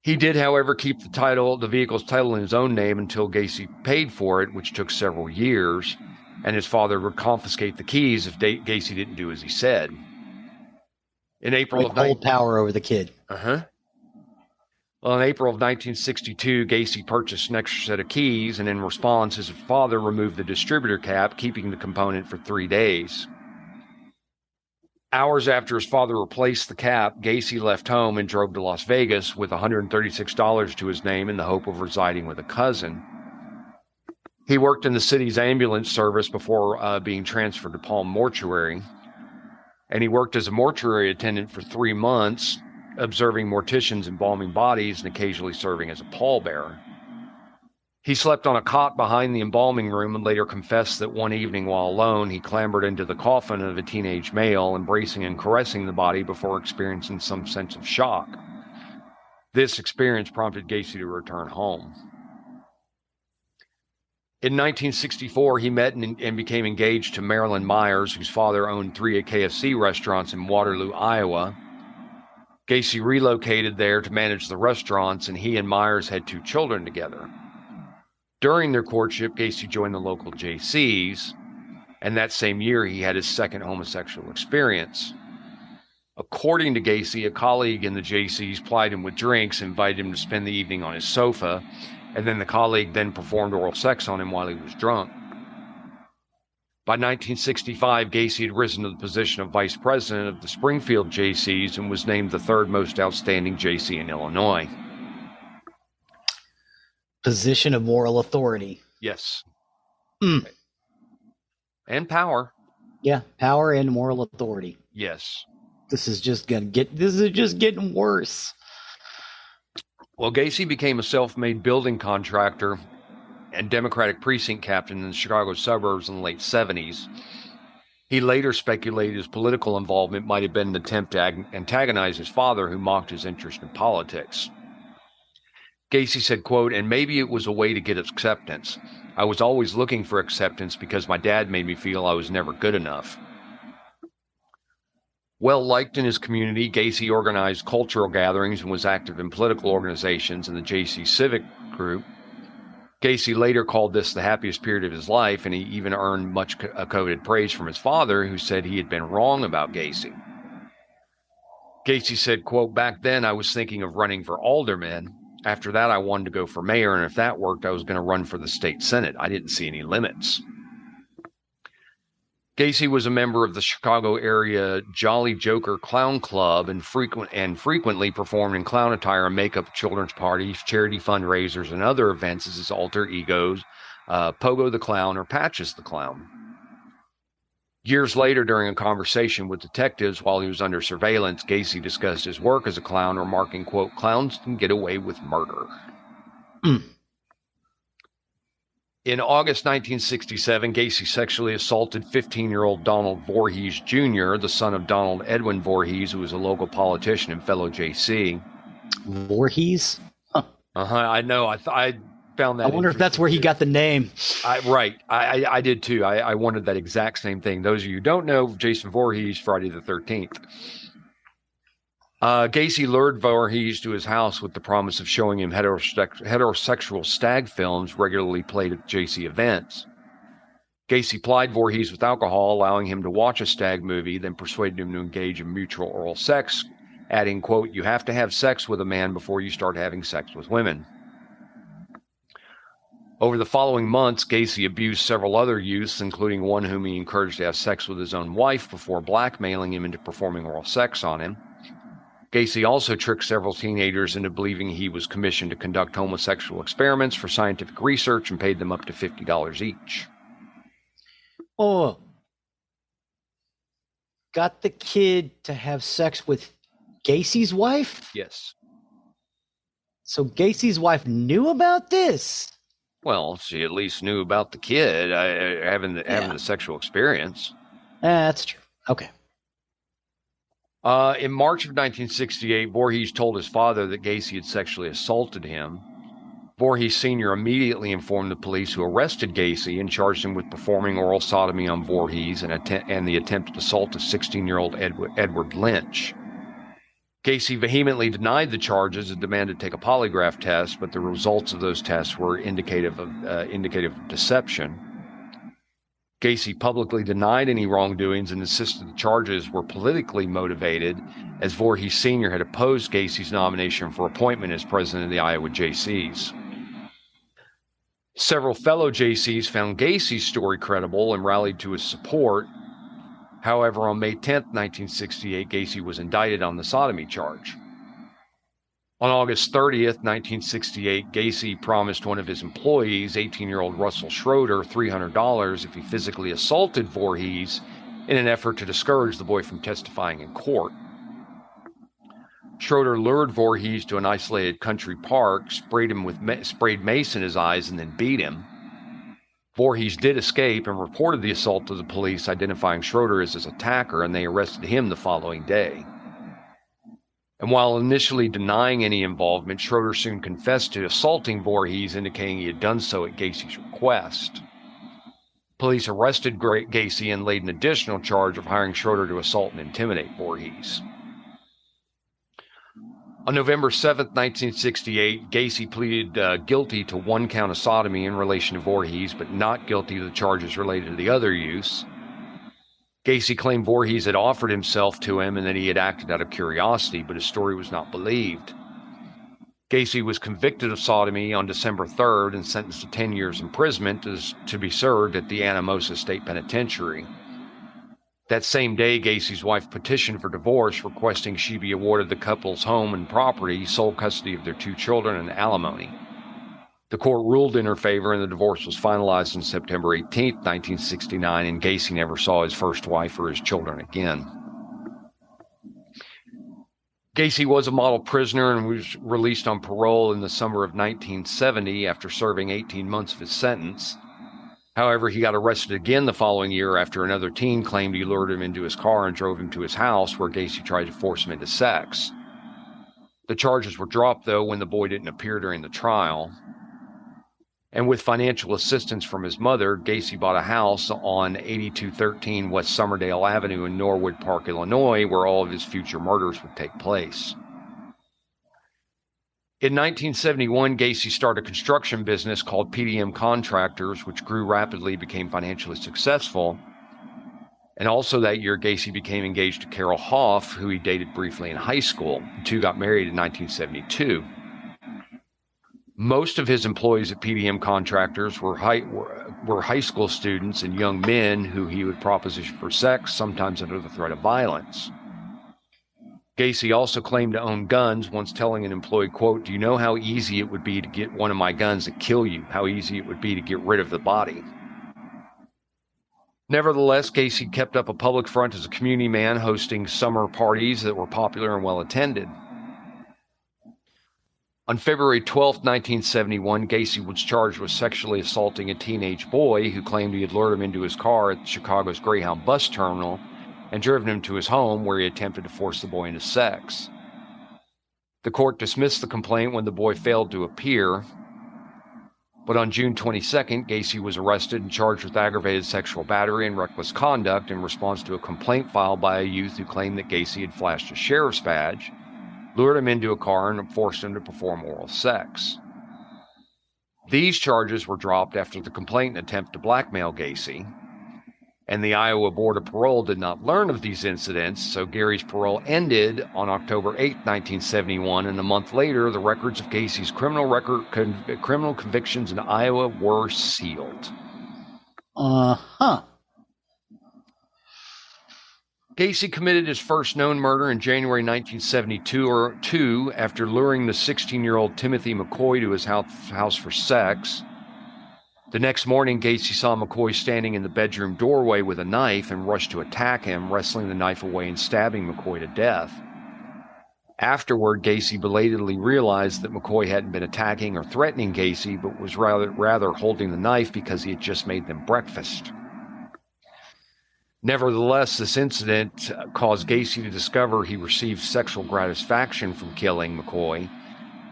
He did, however, keep the vehicle's title in his own name until Gacy paid for it, which took several years, and his father would confiscate the keys if Gacy didn't do as he said. In April of
hold power over the kid.
Well, in April of 1962, Gacy purchased an extra set of keys, and in response, his father removed the distributor cap, keeping the component for 3 days. Hours after his father replaced the cap, Gacy left home and drove to Las Vegas with $136 to his name in the hope of residing with a cousin. He worked in the city's ambulance service before being transferred to Palm Mortuary, and he worked as a mortuary attendant for 3 months, observing morticians embalming bodies and occasionally serving as a pallbearer. He slept on a cot behind the embalming room and later confessed that one evening while alone, he clambered into the coffin of a teenage male, embracing and caressing the body before experiencing some sense of shock. This experience prompted Gacy to return home. In 1964, he met and became engaged to Marilyn Myers, whose father owned 3 KFC restaurants in Waterloo, Iowa. Gacy relocated there to manage the restaurants, and he and Myers had 2 children together. During their courtship, Gacy joined the local JCs, and that same year he had his second homosexual experience. According to Gacy, a colleague in the JCs plied him with drinks, invited him to spend the evening on his sofa, and then the colleague then performed oral sex on him while he was drunk. By 1965, Gacy had risen to the position of vice president of the Springfield JCs and was named the 3rd most outstanding JC in Illinois.
Position of moral authority.
Yes. And power.
Yeah, power and moral authority.
Yes.
This is just getting worse.
Well, Gacy became a self-made building contractor and Democratic precinct captain in the Chicago suburbs in the late 70s. He later speculated his political involvement might have been an attempt to antagonize his father, who mocked his interest in politics. Gacy said, quote, "And maybe it was a way to get acceptance. I was always looking for acceptance because my dad made me feel I was never good enough." Well liked in his community, Gacy organized cultural gatherings and was active in political organizations and the JC Civic Group. Gacy later called this the happiest period of his life, and he even earned much coveted praise from his father, who said he had been wrong about Gacy. Gacy said, quote, "Back then I was thinking of running for alderman. After that I wanted to go for mayor, and if that worked, I was going to run for the state senate. I didn't see any limits." Gacy was a member of the Chicago area Jolly Joker Clown Club and frequently performed in clown attire and makeup at children's parties, charity fundraisers, and other events as his alter egos, Pogo the Clown or Patches the Clown. Years later, during a conversation with detectives while he was under surveillance, Gacy discussed his work as a clown, remarking, quote, "Clowns can get away with murder." In August 1967, Gacy sexually assaulted 15-year-old Donald Voorhees Jr., the son of Donald Edwin Voorhees, who was a local politician and fellow JC.
Voorhees? Huh.
I know. I found that.
I wonder if that's where he got the name.
Right. I did too. I wondered that exact same thing. Those of you who don't know, Jason Voorhees, Friday the 13th. Gacy lured Voorhees to his house with the promise of showing him heterosexual stag films regularly played at JC events. Gacy plied Voorhees with alcohol, allowing him to watch a stag movie, then persuaded him to engage in mutual oral sex, adding, quote, "You have to have sex with a man before you start having sex with women." Over the following months, Gacy abused several other youths, including one whom he encouraged to have sex with his own wife before blackmailing him into performing oral sex on him. Gacy also tricked several teenagers into believing he was commissioned to conduct homosexual experiments for scientific research and paid them up to $50 each.
Oh, got the kid to have sex with Gacy's wife?
Yes.
So Gacy's wife knew about this?
Well, she at least knew about the kid having the sexual experience.
That's true. Okay.
In March of 1968, Voorhees told his father that Gacy had sexually assaulted him. Voorhees Sr. immediately informed the police, who arrested Gacy and charged him with performing oral sodomy on Voorhees and the attempted assault of 16-year-old Edward Lynch. Gacy vehemently denied the charges and demanded to take a polygraph test, but the results of those tests were indicative of deception. Gacy publicly denied any wrongdoings and insisted the charges were politically motivated, as Voorhees Sr. had opposed Gacy's nomination for appointment as president of the Iowa Jaycees. Several fellow Jaycees found Gacy's story credible and rallied to his support. However, on May 10, 1968, Gacy was indicted on the sodomy charge. On August 30th, 1968, Gacy promised one of his employees, 18-year-old Russell Schroeder, $300 if he physically assaulted Voorhees in an effort to discourage the boy from testifying in court. Schroeder lured Voorhees to an isolated country park, sprayed mace in his eyes, and then beat him. Voorhees did escape and reported the assault to the police, identifying Schroeder as his attacker, and they arrested him the following day. And while initially denying any involvement, Schroeder soon confessed to assaulting Voorhees, indicating he had done so at Gacy's request. Police arrested Gacy and laid an additional charge of hiring Schroeder to assault and intimidate Voorhees. On November 7, 1968, Gacy pleaded guilty to one count of sodomy in relation to Voorhees, but not guilty to the charges related to the other youths. Gacy claimed Voorhees had offered himself to him and that he had acted out of curiosity, but his story was not believed. Gacy was convicted of sodomy on December 3rd and sentenced to 10 years imprisonment to be served at the Anamosa State Penitentiary. That same day, Gacy's wife petitioned for divorce, requesting she be awarded the couple's home and property, sole custody of their 2 children, and alimony. The court ruled in her favor, and the divorce was finalized on September 18, 1969, and Gacy never saw his first wife or his children again. Gacy was a model prisoner and was released on parole in the summer of 1970 after serving 18 months of his sentence. However, he got arrested again the following year after another teen claimed he lured him into his car and drove him to his house, where Gacy tried to force him into sex. The charges were dropped, though, when the boy didn't appear during the trial. And with financial assistance from his mother, Gacy bought a house on 8213 West Summerdale Avenue in Norwood Park, Illinois, where all of his future murders would take place. In 1971, Gacy started a construction business called PDM Contractors, which grew rapidly, became financially successful. And also that year, Gacy became engaged to Carol Hoff, who he dated briefly in high school. The two got married in 1972. Most of his employees at PDM Contractors were high school students and young men who he would proposition for sex, sometimes under the threat of violence. Gacy also claimed to own guns, once telling an employee, quote, "Do you know how easy it would be to get one of my guns to kill you? How easy it would be to get rid of the body?" Nevertheless, Gacy kept up a public front as a community man, hosting summer parties that were popular and well attended. On February 12, 1971, Gacy was charged with sexually assaulting a teenage boy who claimed he had lured him into his car at Chicago's Greyhound bus terminal and driven him to his home, where he attempted to force the boy into sex. The court dismissed the complaint when the boy failed to appear, but on June 22nd, Gacy was arrested and charged with aggravated sexual battery and reckless conduct in response to a complaint filed by a youth who claimed that Gacy had flashed a sheriff's badge, lured him into a car, and forced him to perform oral sex. These charges were dropped after the complainant attempted to blackmail Gacy, and the Iowa Board of Parole did not learn of these incidents, so Gary's parole ended on October 8, 1971, and a month later, the records of Gacy's criminal convictions in Iowa were sealed. Gacy committed his first known murder in January 1972 after luring the 16-year-old Timothy McCoy to his house for sex. The next morning, Gacy saw McCoy standing in the bedroom doorway with a knife and rushed to attack him, wrestling the knife away and stabbing McCoy to death. Afterward, Gacy belatedly realized that McCoy hadn't been attacking or threatening Gacy, but was rather holding the knife because he had just made them breakfast. Nevertheless, this incident caused Gacy to discover he received sexual gratification from killing McCoy,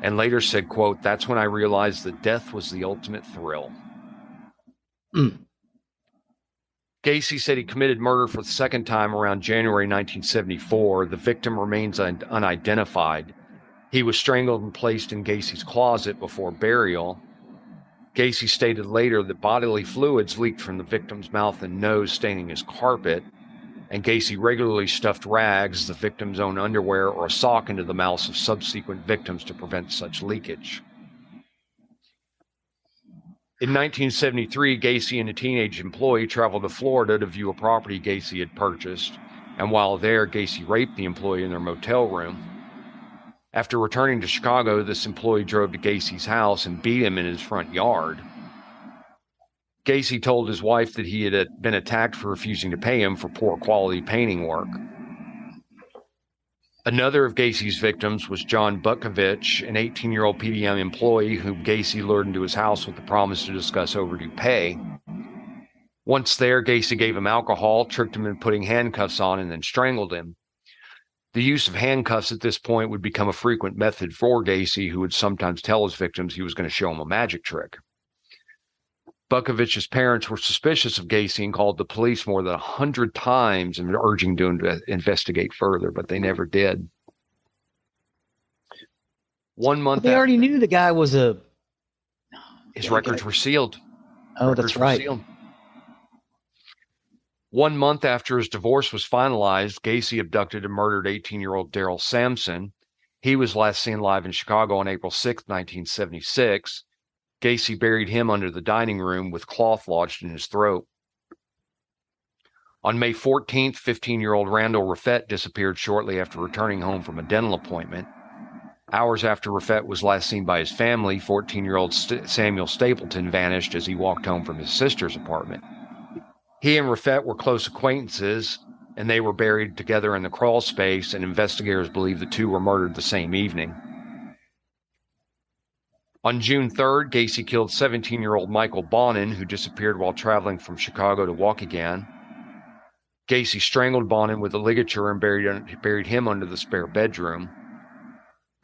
and later said, quote, "That's when I realized that death was the ultimate thrill." Gacy said he committed murder for the second time around January 1974. The victim remains unidentified. He was strangled and placed in Gacy's closet before burial. Gacy stated later that bodily fluids leaked from the victim's mouth and nose, staining his carpet, and Gacy regularly stuffed rags, the victim's own underwear, or a sock into the mouths of subsequent victims to prevent such leakage. In 1973, Gacy and a teenage employee traveled to Florida to view a property Gacy had purchased, and while there, Gacy raped the employee in their motel room. After returning to Chicago, this employee drove to Gacy's house and beat him in his front yard. Gacy told his wife that he had been attacked for refusing to pay him for poor quality painting work. Another of Gacy's victims was John Butkovich, an 18-year-old PDM employee whom Gacy lured into his house with the promise to discuss overdue pay. Once there, Gacy gave him alcohol, tricked him into putting handcuffs on, and then strangled him. The use of handcuffs at this point would become a frequent method for Gacy, who would sometimes tell his victims he was going to show them a magic trick. Butkovich's parents were suspicious of Gacy and called the police more than 100 times and urging them to investigate further, but they never did. 1 month
They already knew the guy was
his records were sealed.
Oh, that's right.
1 month after his divorce was finalized, Gacy abducted and murdered 18-year-old Daryl Sampson. He was last seen live in Chicago on April 6, 1976. Gacy buried him under the dining room with cloth lodged in his throat. On May 14th, 15-year-old Randall Raffett disappeared shortly after returning home from a dental appointment. Hours after Raffett was last seen by his family, 14-year-old Samuel Stapleton vanished as he walked home from his sister's apartment. He and Raffett were close acquaintances, and they were buried together in the crawl space, and investigators believe the two were murdered the same evening. On June 3rd, Gacy killed 17-year-old Michael Bonin, who disappeared while traveling from Chicago to Waukegan. Gacy strangled Bonin with a ligature and buried him under the spare bedroom.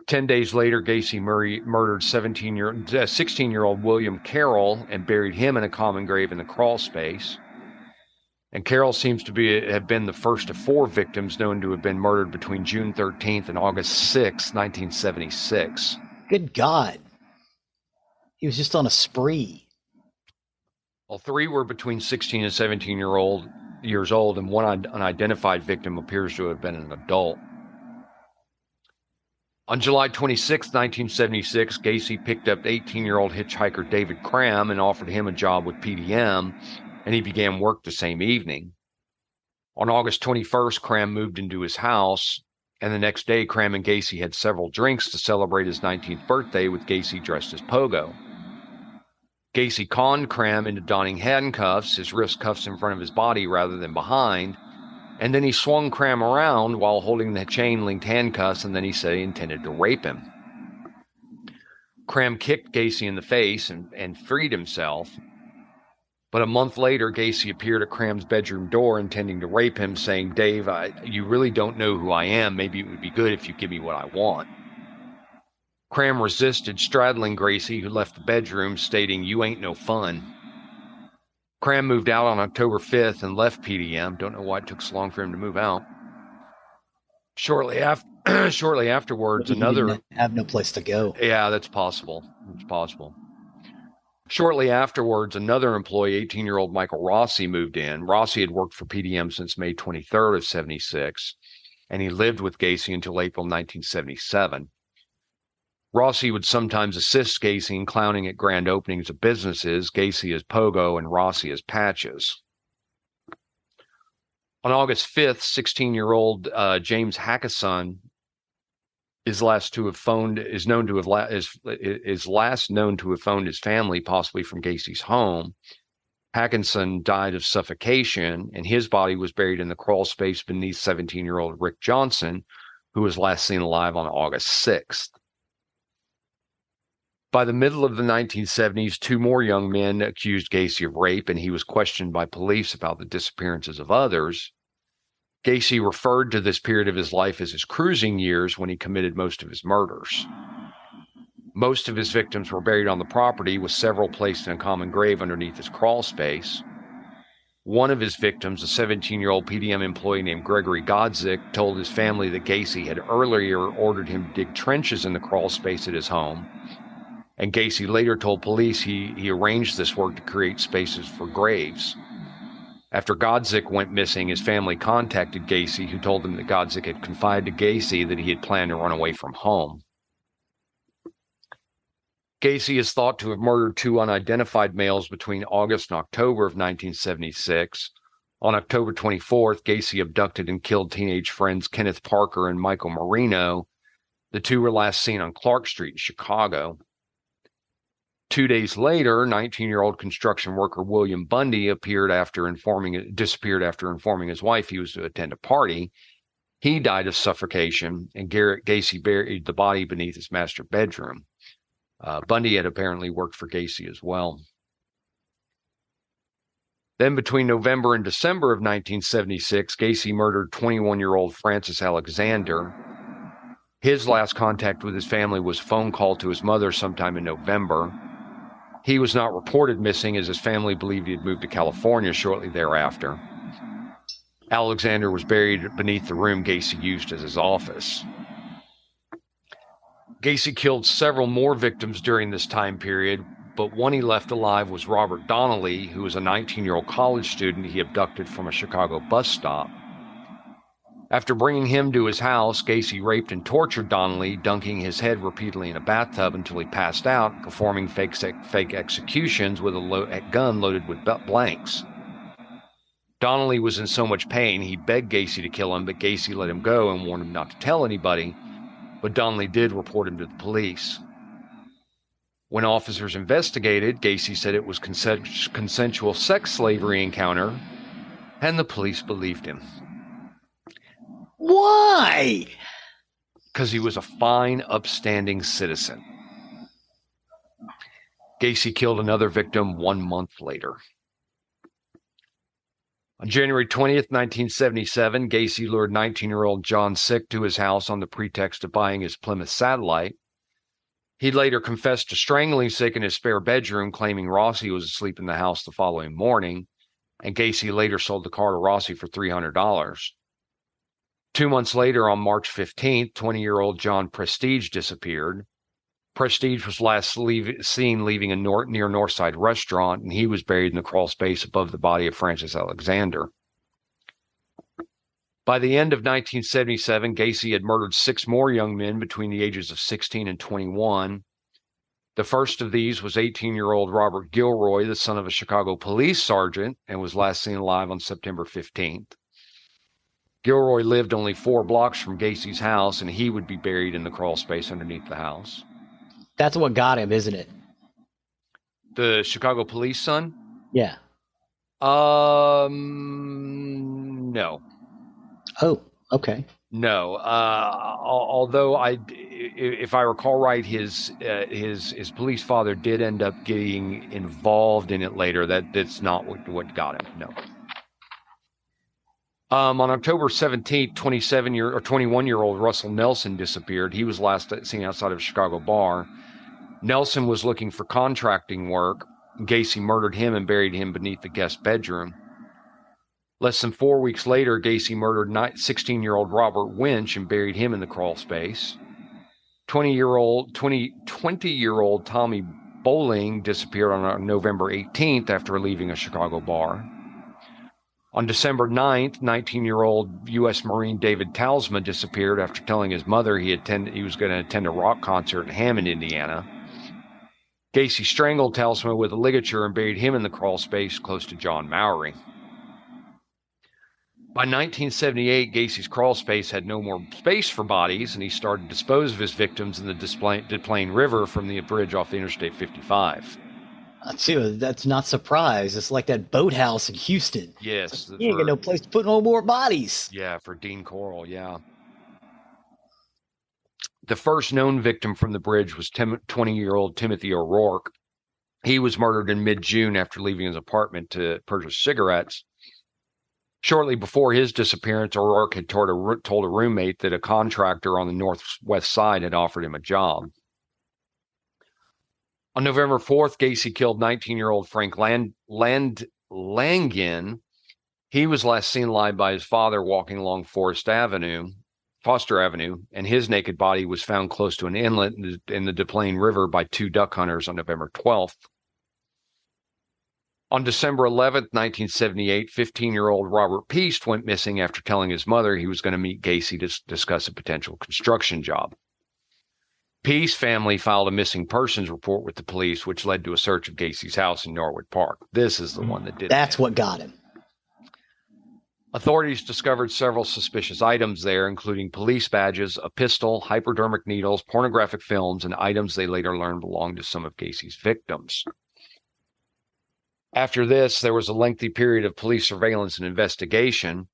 10 days later, Gacy murdered 16-year-old William Carroll and buried him in a common grave in the crawl space. And Carroll seems to have been the first of 4 victims known to have been murdered between June 13th and August 6, 1976.
Good God. He was just on a spree.
Well, 3 were between 16 and 17 years old, and one unidentified victim appears to have been an adult. On July 26, 1976, Gacy picked up 18-year-old hitchhiker David Cram and offered him a job with PDM, and he began work the same evening. On August 21st, Cram moved into his house, and the next day, Cram and Gacy had several drinks to celebrate his 19th birthday with Gacy dressed as Pogo. Gacy conned Cram into donning handcuffs, his wrist cuffs in front of his body rather than behind, and then he swung Cram around while holding the chain-linked handcuffs, and then he said he intended to rape him. Cram kicked Gacy in the face and freed himself. But a month later, Gacy appeared at Cram's bedroom door intending to rape him, saying, "Dave, you really don't know who I am. Maybe it would be good if you give me what I want." Cram resisted, straddling Gracie, who left the bedroom, stating, "You ain't no fun." Cram moved out on October 5th and left PDM. Don't know why it took so long for him to move out. Shortly afterwards,
Maybe he didn't have no place to go.
Yeah, that's possible. It's possible. Shortly afterwards, another employee, 18-year-old Michael Rossi, moved in. Rossi had worked for PDM since May 23rd of 76, and he lived with Gacy until April 1977. Rossi would sometimes assist Gacy in clowning at grand openings of businesses, Gacy as Pogo and Rossi as Patches. On August 5th, 16-year-old James Hackeson is last known to have phoned his family, possibly from Gacy's home. Hackinson died of suffocation, and his body was buried in the crawl space beneath 17-year-old Rick Johnson, who was last seen alive on August 6th. By the middle of the 1970s, two more young men accused Gacy of rape, and he was questioned by police about the disappearances of others. Gacy referred to this period of his life as his cruising years, when he committed most of his murders. Most of his victims were buried on the property, with several placed in a common grave underneath his crawl space. One of his victims, a 17-year-old PDM employee named Gregory Godzik, told his family that Gacy had earlier ordered him to dig trenches in the crawl space at his home, and Gacy later told police he arranged this work to create spaces for graves. After Godzik went missing, his family contacted Gacy, who told them that Godzik had confided to Gacy that he had planned to run away from home. Gacy is thought to have murdered two unidentified males between August and October of 1976. On October 24th, Gacy abducted and killed teenage friends Kenneth Parker and Michael Marino. The two were last seen on Clark Street in Chicago. 2 days later, 19-year-old construction worker William Bundy disappeared after informing his wife he was to attend a party. He died of suffocation, and Gacy buried the body beneath his master bedroom. Bundy had apparently worked for Gacy as well. Then between November and December of 1976, Gacy murdered 21-year-old Francis Alexander. His last contact with his family was a phone call to his mother sometime in November. He was not reported missing, as his family believed he had moved to California shortly thereafter. Alexander was buried beneath the room Gacy used as his office. Gacy killed several more victims during this time period, but one he left alive was Robert Donnelly, who was a 19-year-old college student he abducted from a Chicago bus stop. After bringing him to his house, Gacy raped and tortured Donnelly, dunking his head repeatedly in a bathtub until he passed out, performing fake executions with a gun loaded with blanks. Donnelly was in so much pain, he begged Gacy to kill him, but Gacy let him go and warned him not to tell anybody, but Donnelly did report him to the police. When officers investigated, Gacy said it was consensual sex slavery encounter, and the police believed him.
Why?
Because he was a fine, upstanding citizen. Gacy killed another victim 1 month later. On January 20th, 1977, Gacy lured 19-year-old John Sick to his house on the pretext of buying his Plymouth Satellite. He later confessed to strangling Sick in his spare bedroom, claiming Rossi was asleep in the house the following morning, and Gacy later sold the car to Rossi for $300. 2 months later, on March 15th, 20-year-old John Prestige disappeared. Prestige was last seen leaving a near Northside restaurant, and he was buried in the crawl space above the body of Francis Alexander. By the end of 1977, Gacy had murdered 6 more young men between the ages of 16 and 21. The first of these was 18-year-old Robert Gilroy, the son of a Chicago police sergeant, and was last seen alive on September 15th. Gilroy lived only 4 blocks from Gacy's house, and he would be buried in the crawl space underneath the house.
That's what got him, isn't it?
The Chicago police son?
Yeah.
No.
Oh, okay.
No. Although if I recall right, his police father did end up getting involved in it later. That's not what got him. No. On October 17th, 21-year-old Russell Nelson disappeared. He was last seen outside of a Chicago bar. Nelson was looking for contracting work. Gacy murdered him and buried him beneath the guest bedroom. Less than 4 weeks later, Gacy murdered 16-year-old Robert Winch and buried him in the crawl space. 20-year-old Tommy Bowling disappeared on November 18th after leaving a Chicago bar. On December 9th, 19-year-old U.S. Marine David Talsma disappeared after telling his mother he was going to attend a rock concert in Hammond, Indiana. Gacy strangled Talsma with a ligature and buried him in the crawl space close to John Mowry. By 1978, Gacy's crawl space had no more space for bodies, and he started to dispose of his victims in the Des Plaines River from the bridge off the Interstate 55.
That's not surprise. It's like that boathouse in Houston.
Yes.
You ain't got no place to put no more bodies.
Yeah, for Dean Coral, yeah. The first known victim from the bridge was 20-year-old Timothy O'Rourke. He was murdered in mid-June after leaving his apartment to purchase cigarettes. Shortly before his disappearance, O'Rourke had told a roommate that a contractor on the northwest side had offered him a job. On November 4th, Gacy killed 19-year-old Frank Langen. He was last seen alive by his father walking along Foster Avenue, and his naked body was found close to an inlet in the Des Plaines River by 2 duck hunters on November 12th. On December 11th, 1978, 15-year-old Robert Peast went missing after telling his mother he was going to meet Gacy to discuss a potential construction job. Peast's family filed a missing persons report with the police, which led to a search of Gacy's house in Norwood Park. This is the one that did
That's what got him.
Authorities discovered several suspicious items there, including police badges, a pistol, hypodermic needles, pornographic films, and items they later learned belonged to some of Gacy's victims. After this, there was a lengthy period of police surveillance and investigation,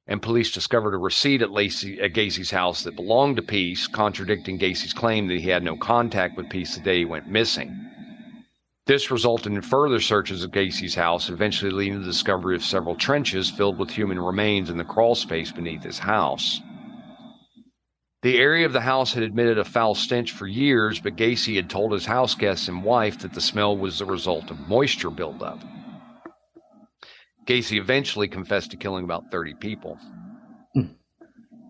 and police discovered a receipt at Gacy's house that belonged to Peast, contradicting Gacy's claim that he had no contact with Peast the day he went missing. This resulted in further searches of Gacy's house, eventually leading to the discovery of several trenches filled with human remains in the crawl space beneath his house. The area of the house had admitted a foul stench for years, but Gacy had told his house guests and wife that the smell was the result of moisture buildup. Gacy eventually confessed to killing about 30 people.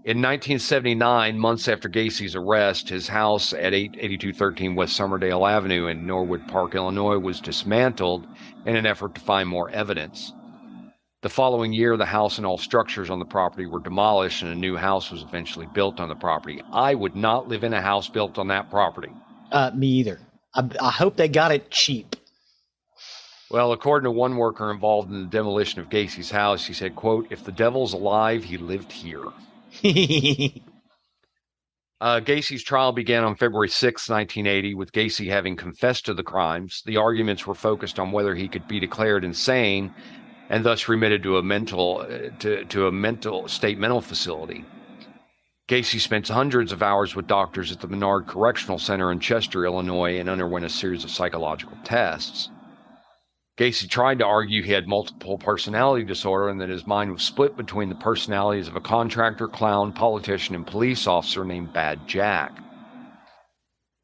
In 1979, months after Gacy's arrest, his house at 8213 West Somerdale Avenue in Norwood Park, Illinois, was dismantled in an effort to find more evidence. The following year, the house and all structures on the property were demolished, and a new house was eventually built on the property. I would not live in a house built on that property.
Me either. I hope they got it cheap.
Well, according to one worker involved in the demolition of Gacy's house, he said, quote, "If the devil's alive, he lived here." Gacy's trial began on February 6, 1980, with Gacy having confessed to the crimes. The arguments were focused on whether he could be declared insane and thus remitted to a mental state mental facility. Gacy spent hundreds of hours with doctors at the Menard Correctional Center in Chester, Illinois, and underwent a series of psychological tests. Gacy tried to argue he had multiple personality disorder and that his mind was split between the personalities of a contractor, clown, politician, and police officer named Bad Jack.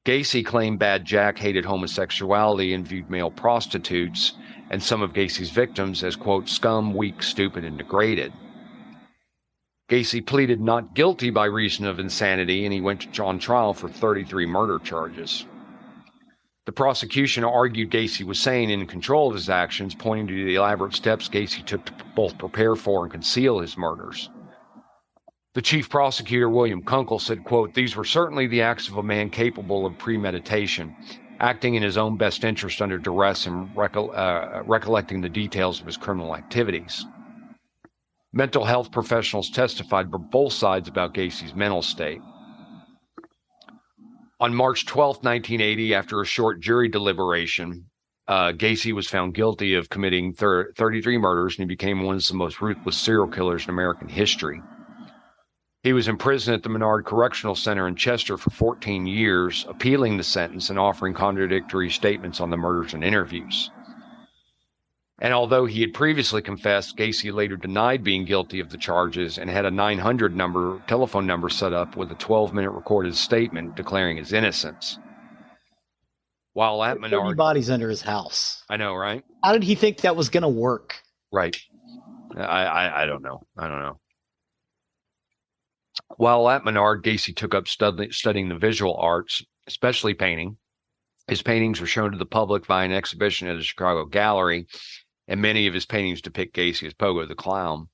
Gacy claimed Bad Jack hated homosexuality and viewed male prostitutes and some of Gacy's victims as, quote, scum, weak, stupid, and degraded. Gacy pleaded not guilty by reason of insanity, and he went on trial for 33 murder charges. The prosecution argued Gacy was sane and in control of his actions, pointing to the elaborate steps Gacy took to both prepare for and conceal his murders. The chief prosecutor, William Kunkel, said, quote, "These were certainly the acts of a man capable of premeditation, acting in his own best interest under duress and recollecting the details of his criminal activities." Mental health professionals testified for both sides about Gacy's mental state. On March 12, 1980, after a short jury deliberation, Gacy was found guilty of committing 33 murders, and he became one of the most ruthless serial killers in American history. He was imprisoned at the Menard Correctional Center in Chester for 14 years, appealing the sentence and offering contradictory statements on the murders and interviews. And although he had previously confessed, Gacy later denied being guilty of the charges and had a 900 telephone number set up with a 12-minute recorded statement declaring his innocence. While at
30
Menard,
bodies under his house.
I know, right?
How did he think that was going to work?
Right. I don't know. I don't know. While at Menard, Gacy took up studying the visual arts, especially painting. His paintings were shown to the public via an exhibition at the Chicago Gallery, and many of his paintings depict Gacy as Pogo the Clown.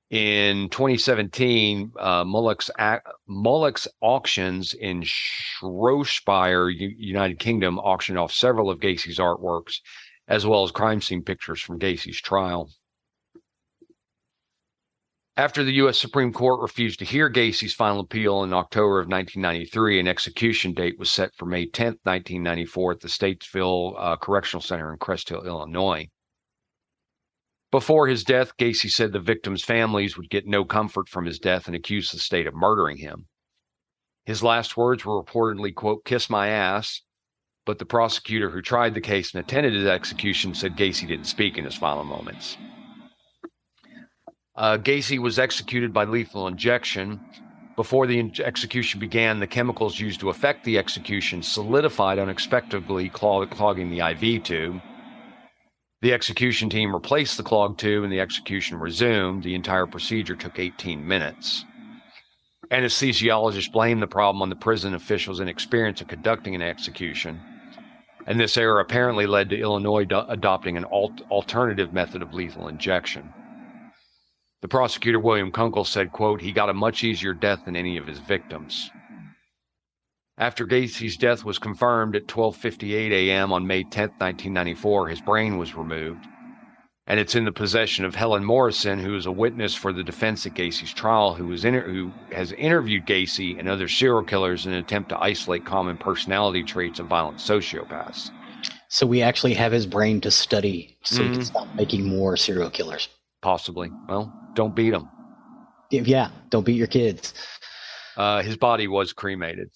In 2017, Mullock's Auctions in Shropshire, United Kingdom, auctioned off several of Gacy's artworks, as well as crime scene pictures from Gacy's trial. After the U.S. Supreme Court refused to hear Gacy's final appeal in October of 1993, an execution date was set for May 10, 1994 at the Statesville Correctional Center in Crest Hill, Illinois. Before his death, Gacy said the victims' families would get no comfort from his death and accused the state of murdering him. His last words were reportedly, quote, "kiss my ass," but the prosecutor who tried the case and attended his execution said Gacy didn't speak in his final moments. Gacy was executed by lethal injection. Before the execution began, the chemicals used to effect the execution solidified unexpectedly, clogging the IV tube. The execution team replaced the clogged tube and the execution resumed. The entire procedure took 18 minutes. Anesthesiologists blamed the problem on the prison officials' inexperience in conducting an execution. And this error apparently led to Illinois adopting an alternative method of lethal injection. The prosecutor, William Kunkel, said, quote, "he got a much easier death than any of his victims." After Gacy's death was confirmed at 12:58 a.m. on May 10, 1994, his brain was removed. And it's in the possession of Helen Morrison, who is a witness for the defense at Gacy's trial, who has interviewed Gacy and other serial killers in an attempt to isolate common personality traits of violent sociopaths.
So we actually have his brain to study so he can stop making more serial killers.
Possibly. Well, don't beat him.
Yeah, don't beat your kids.
His body was cremated.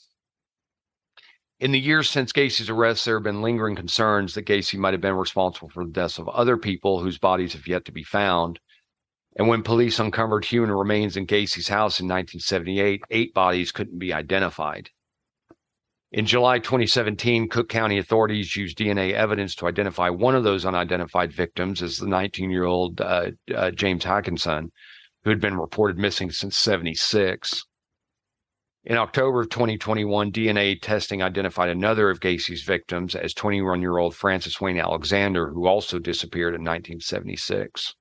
In the years since Gacy's arrest, there have been lingering concerns that Gacy might have been responsible for the deaths of other people whose bodies have yet to be found. And when police uncovered human remains in Gacy's house in 1978, 8 bodies couldn't be identified. In July 2017, Cook County authorities used DNA evidence to identify one of those unidentified victims as the 19-year-old James Hackinson, who had been reported missing since 1976. In October of 2021, DNA testing identified another of Gacy's victims as 21-year-old Francis Wayne Alexander, who also disappeared in 1976.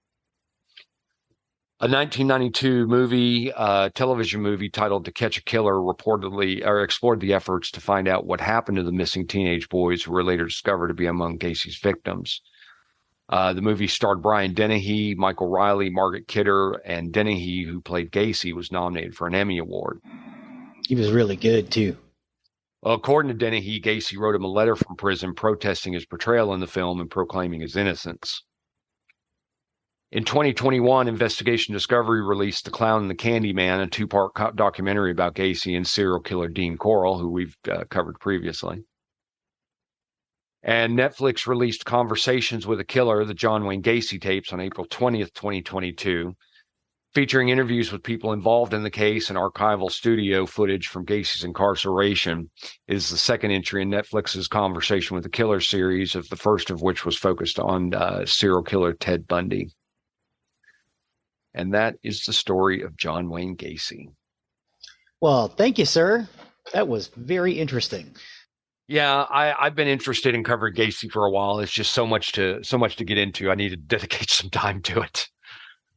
A 1992 television movie titled To Catch a Killer explored the efforts to find out what happened to the missing teenage boys who were later discovered to be among Gacy's victims. The movie starred Brian Dennehy, Michael Riley, Margaret Kidder, and Dennehy, who played Gacy, was nominated for an Emmy Award.
He was really good, too.
Well, according to Dennehy, Gacy wrote him a letter from prison protesting his portrayal in the film and proclaiming his innocence. In 2021, Investigation Discovery released The Clown and the Candyman, a 2-part documentary about Gacy and serial killer Dean Corll, who we've covered previously. And Netflix released Conversations with a Killer, the John Wayne Gacy tapes, on April 20th, 2022, featuring interviews with people involved in the case and archival studio footage from Gacy's incarceration. Is the second entry in Netflix's Conversation with a Killer series, of the first of which was focused on serial killer Ted Bundy. And that is the story of John Wayne Gacy.
Well, thank you, sir. That was very interesting.
Yeah, I've been interested in covering Gacy for a while. It's just so much to get into. I need to dedicate some time to it.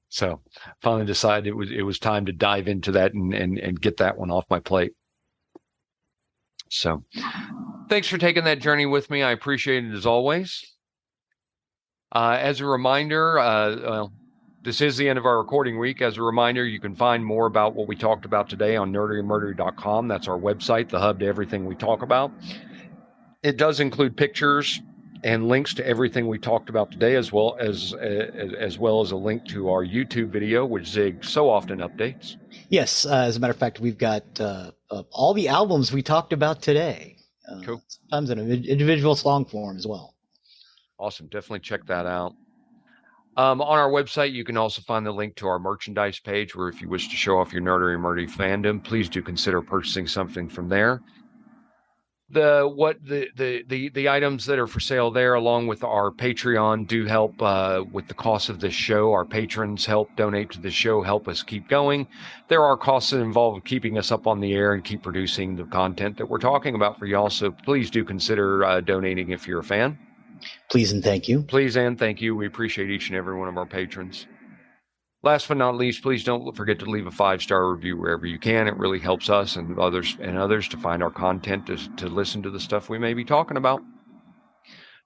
So finally decided it was time to dive into that and get that one off my plate. So thanks for taking that journey with me. I appreciate it as always. As a reminder, this is the end of our recording week. As a reminder, you can find more about what we talked about today on nerdandmurd.com. That's our website, the hub to everything we talk about. It does include pictures and links to everything we talked about today, as well as a link to our YouTube video, which Zig so often updates.
Yes, as a matter of fact, we've got all the albums we talked about today.
Cool.
Sometimes in an individual song form as well.
Awesome. Definitely check that out. On our website, you can also find the link to our merchandise page, where if you wish to show off your Nerdy and Murdy fandom, please do consider purchasing something from there. The items that are for sale there, along with our Patreon, do help with the cost of this show. Our patrons help donate to the show, help us keep going. There are costs involved with keeping us up on the air and keep producing the content that we're talking about for y'all. So please do consider donating if you're a fan.
Please and thank you.
Please and thank you. We appreciate each and every one of our patrons. Last but not least, please don't forget to leave a 5-star review wherever you can. It really helps us and others to find our content, to listen to the stuff we may be talking about.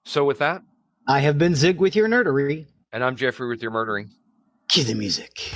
So with that,
I have been Zig with your nerdery.
And I'm Geoffrey with your murdering.
Cue the music.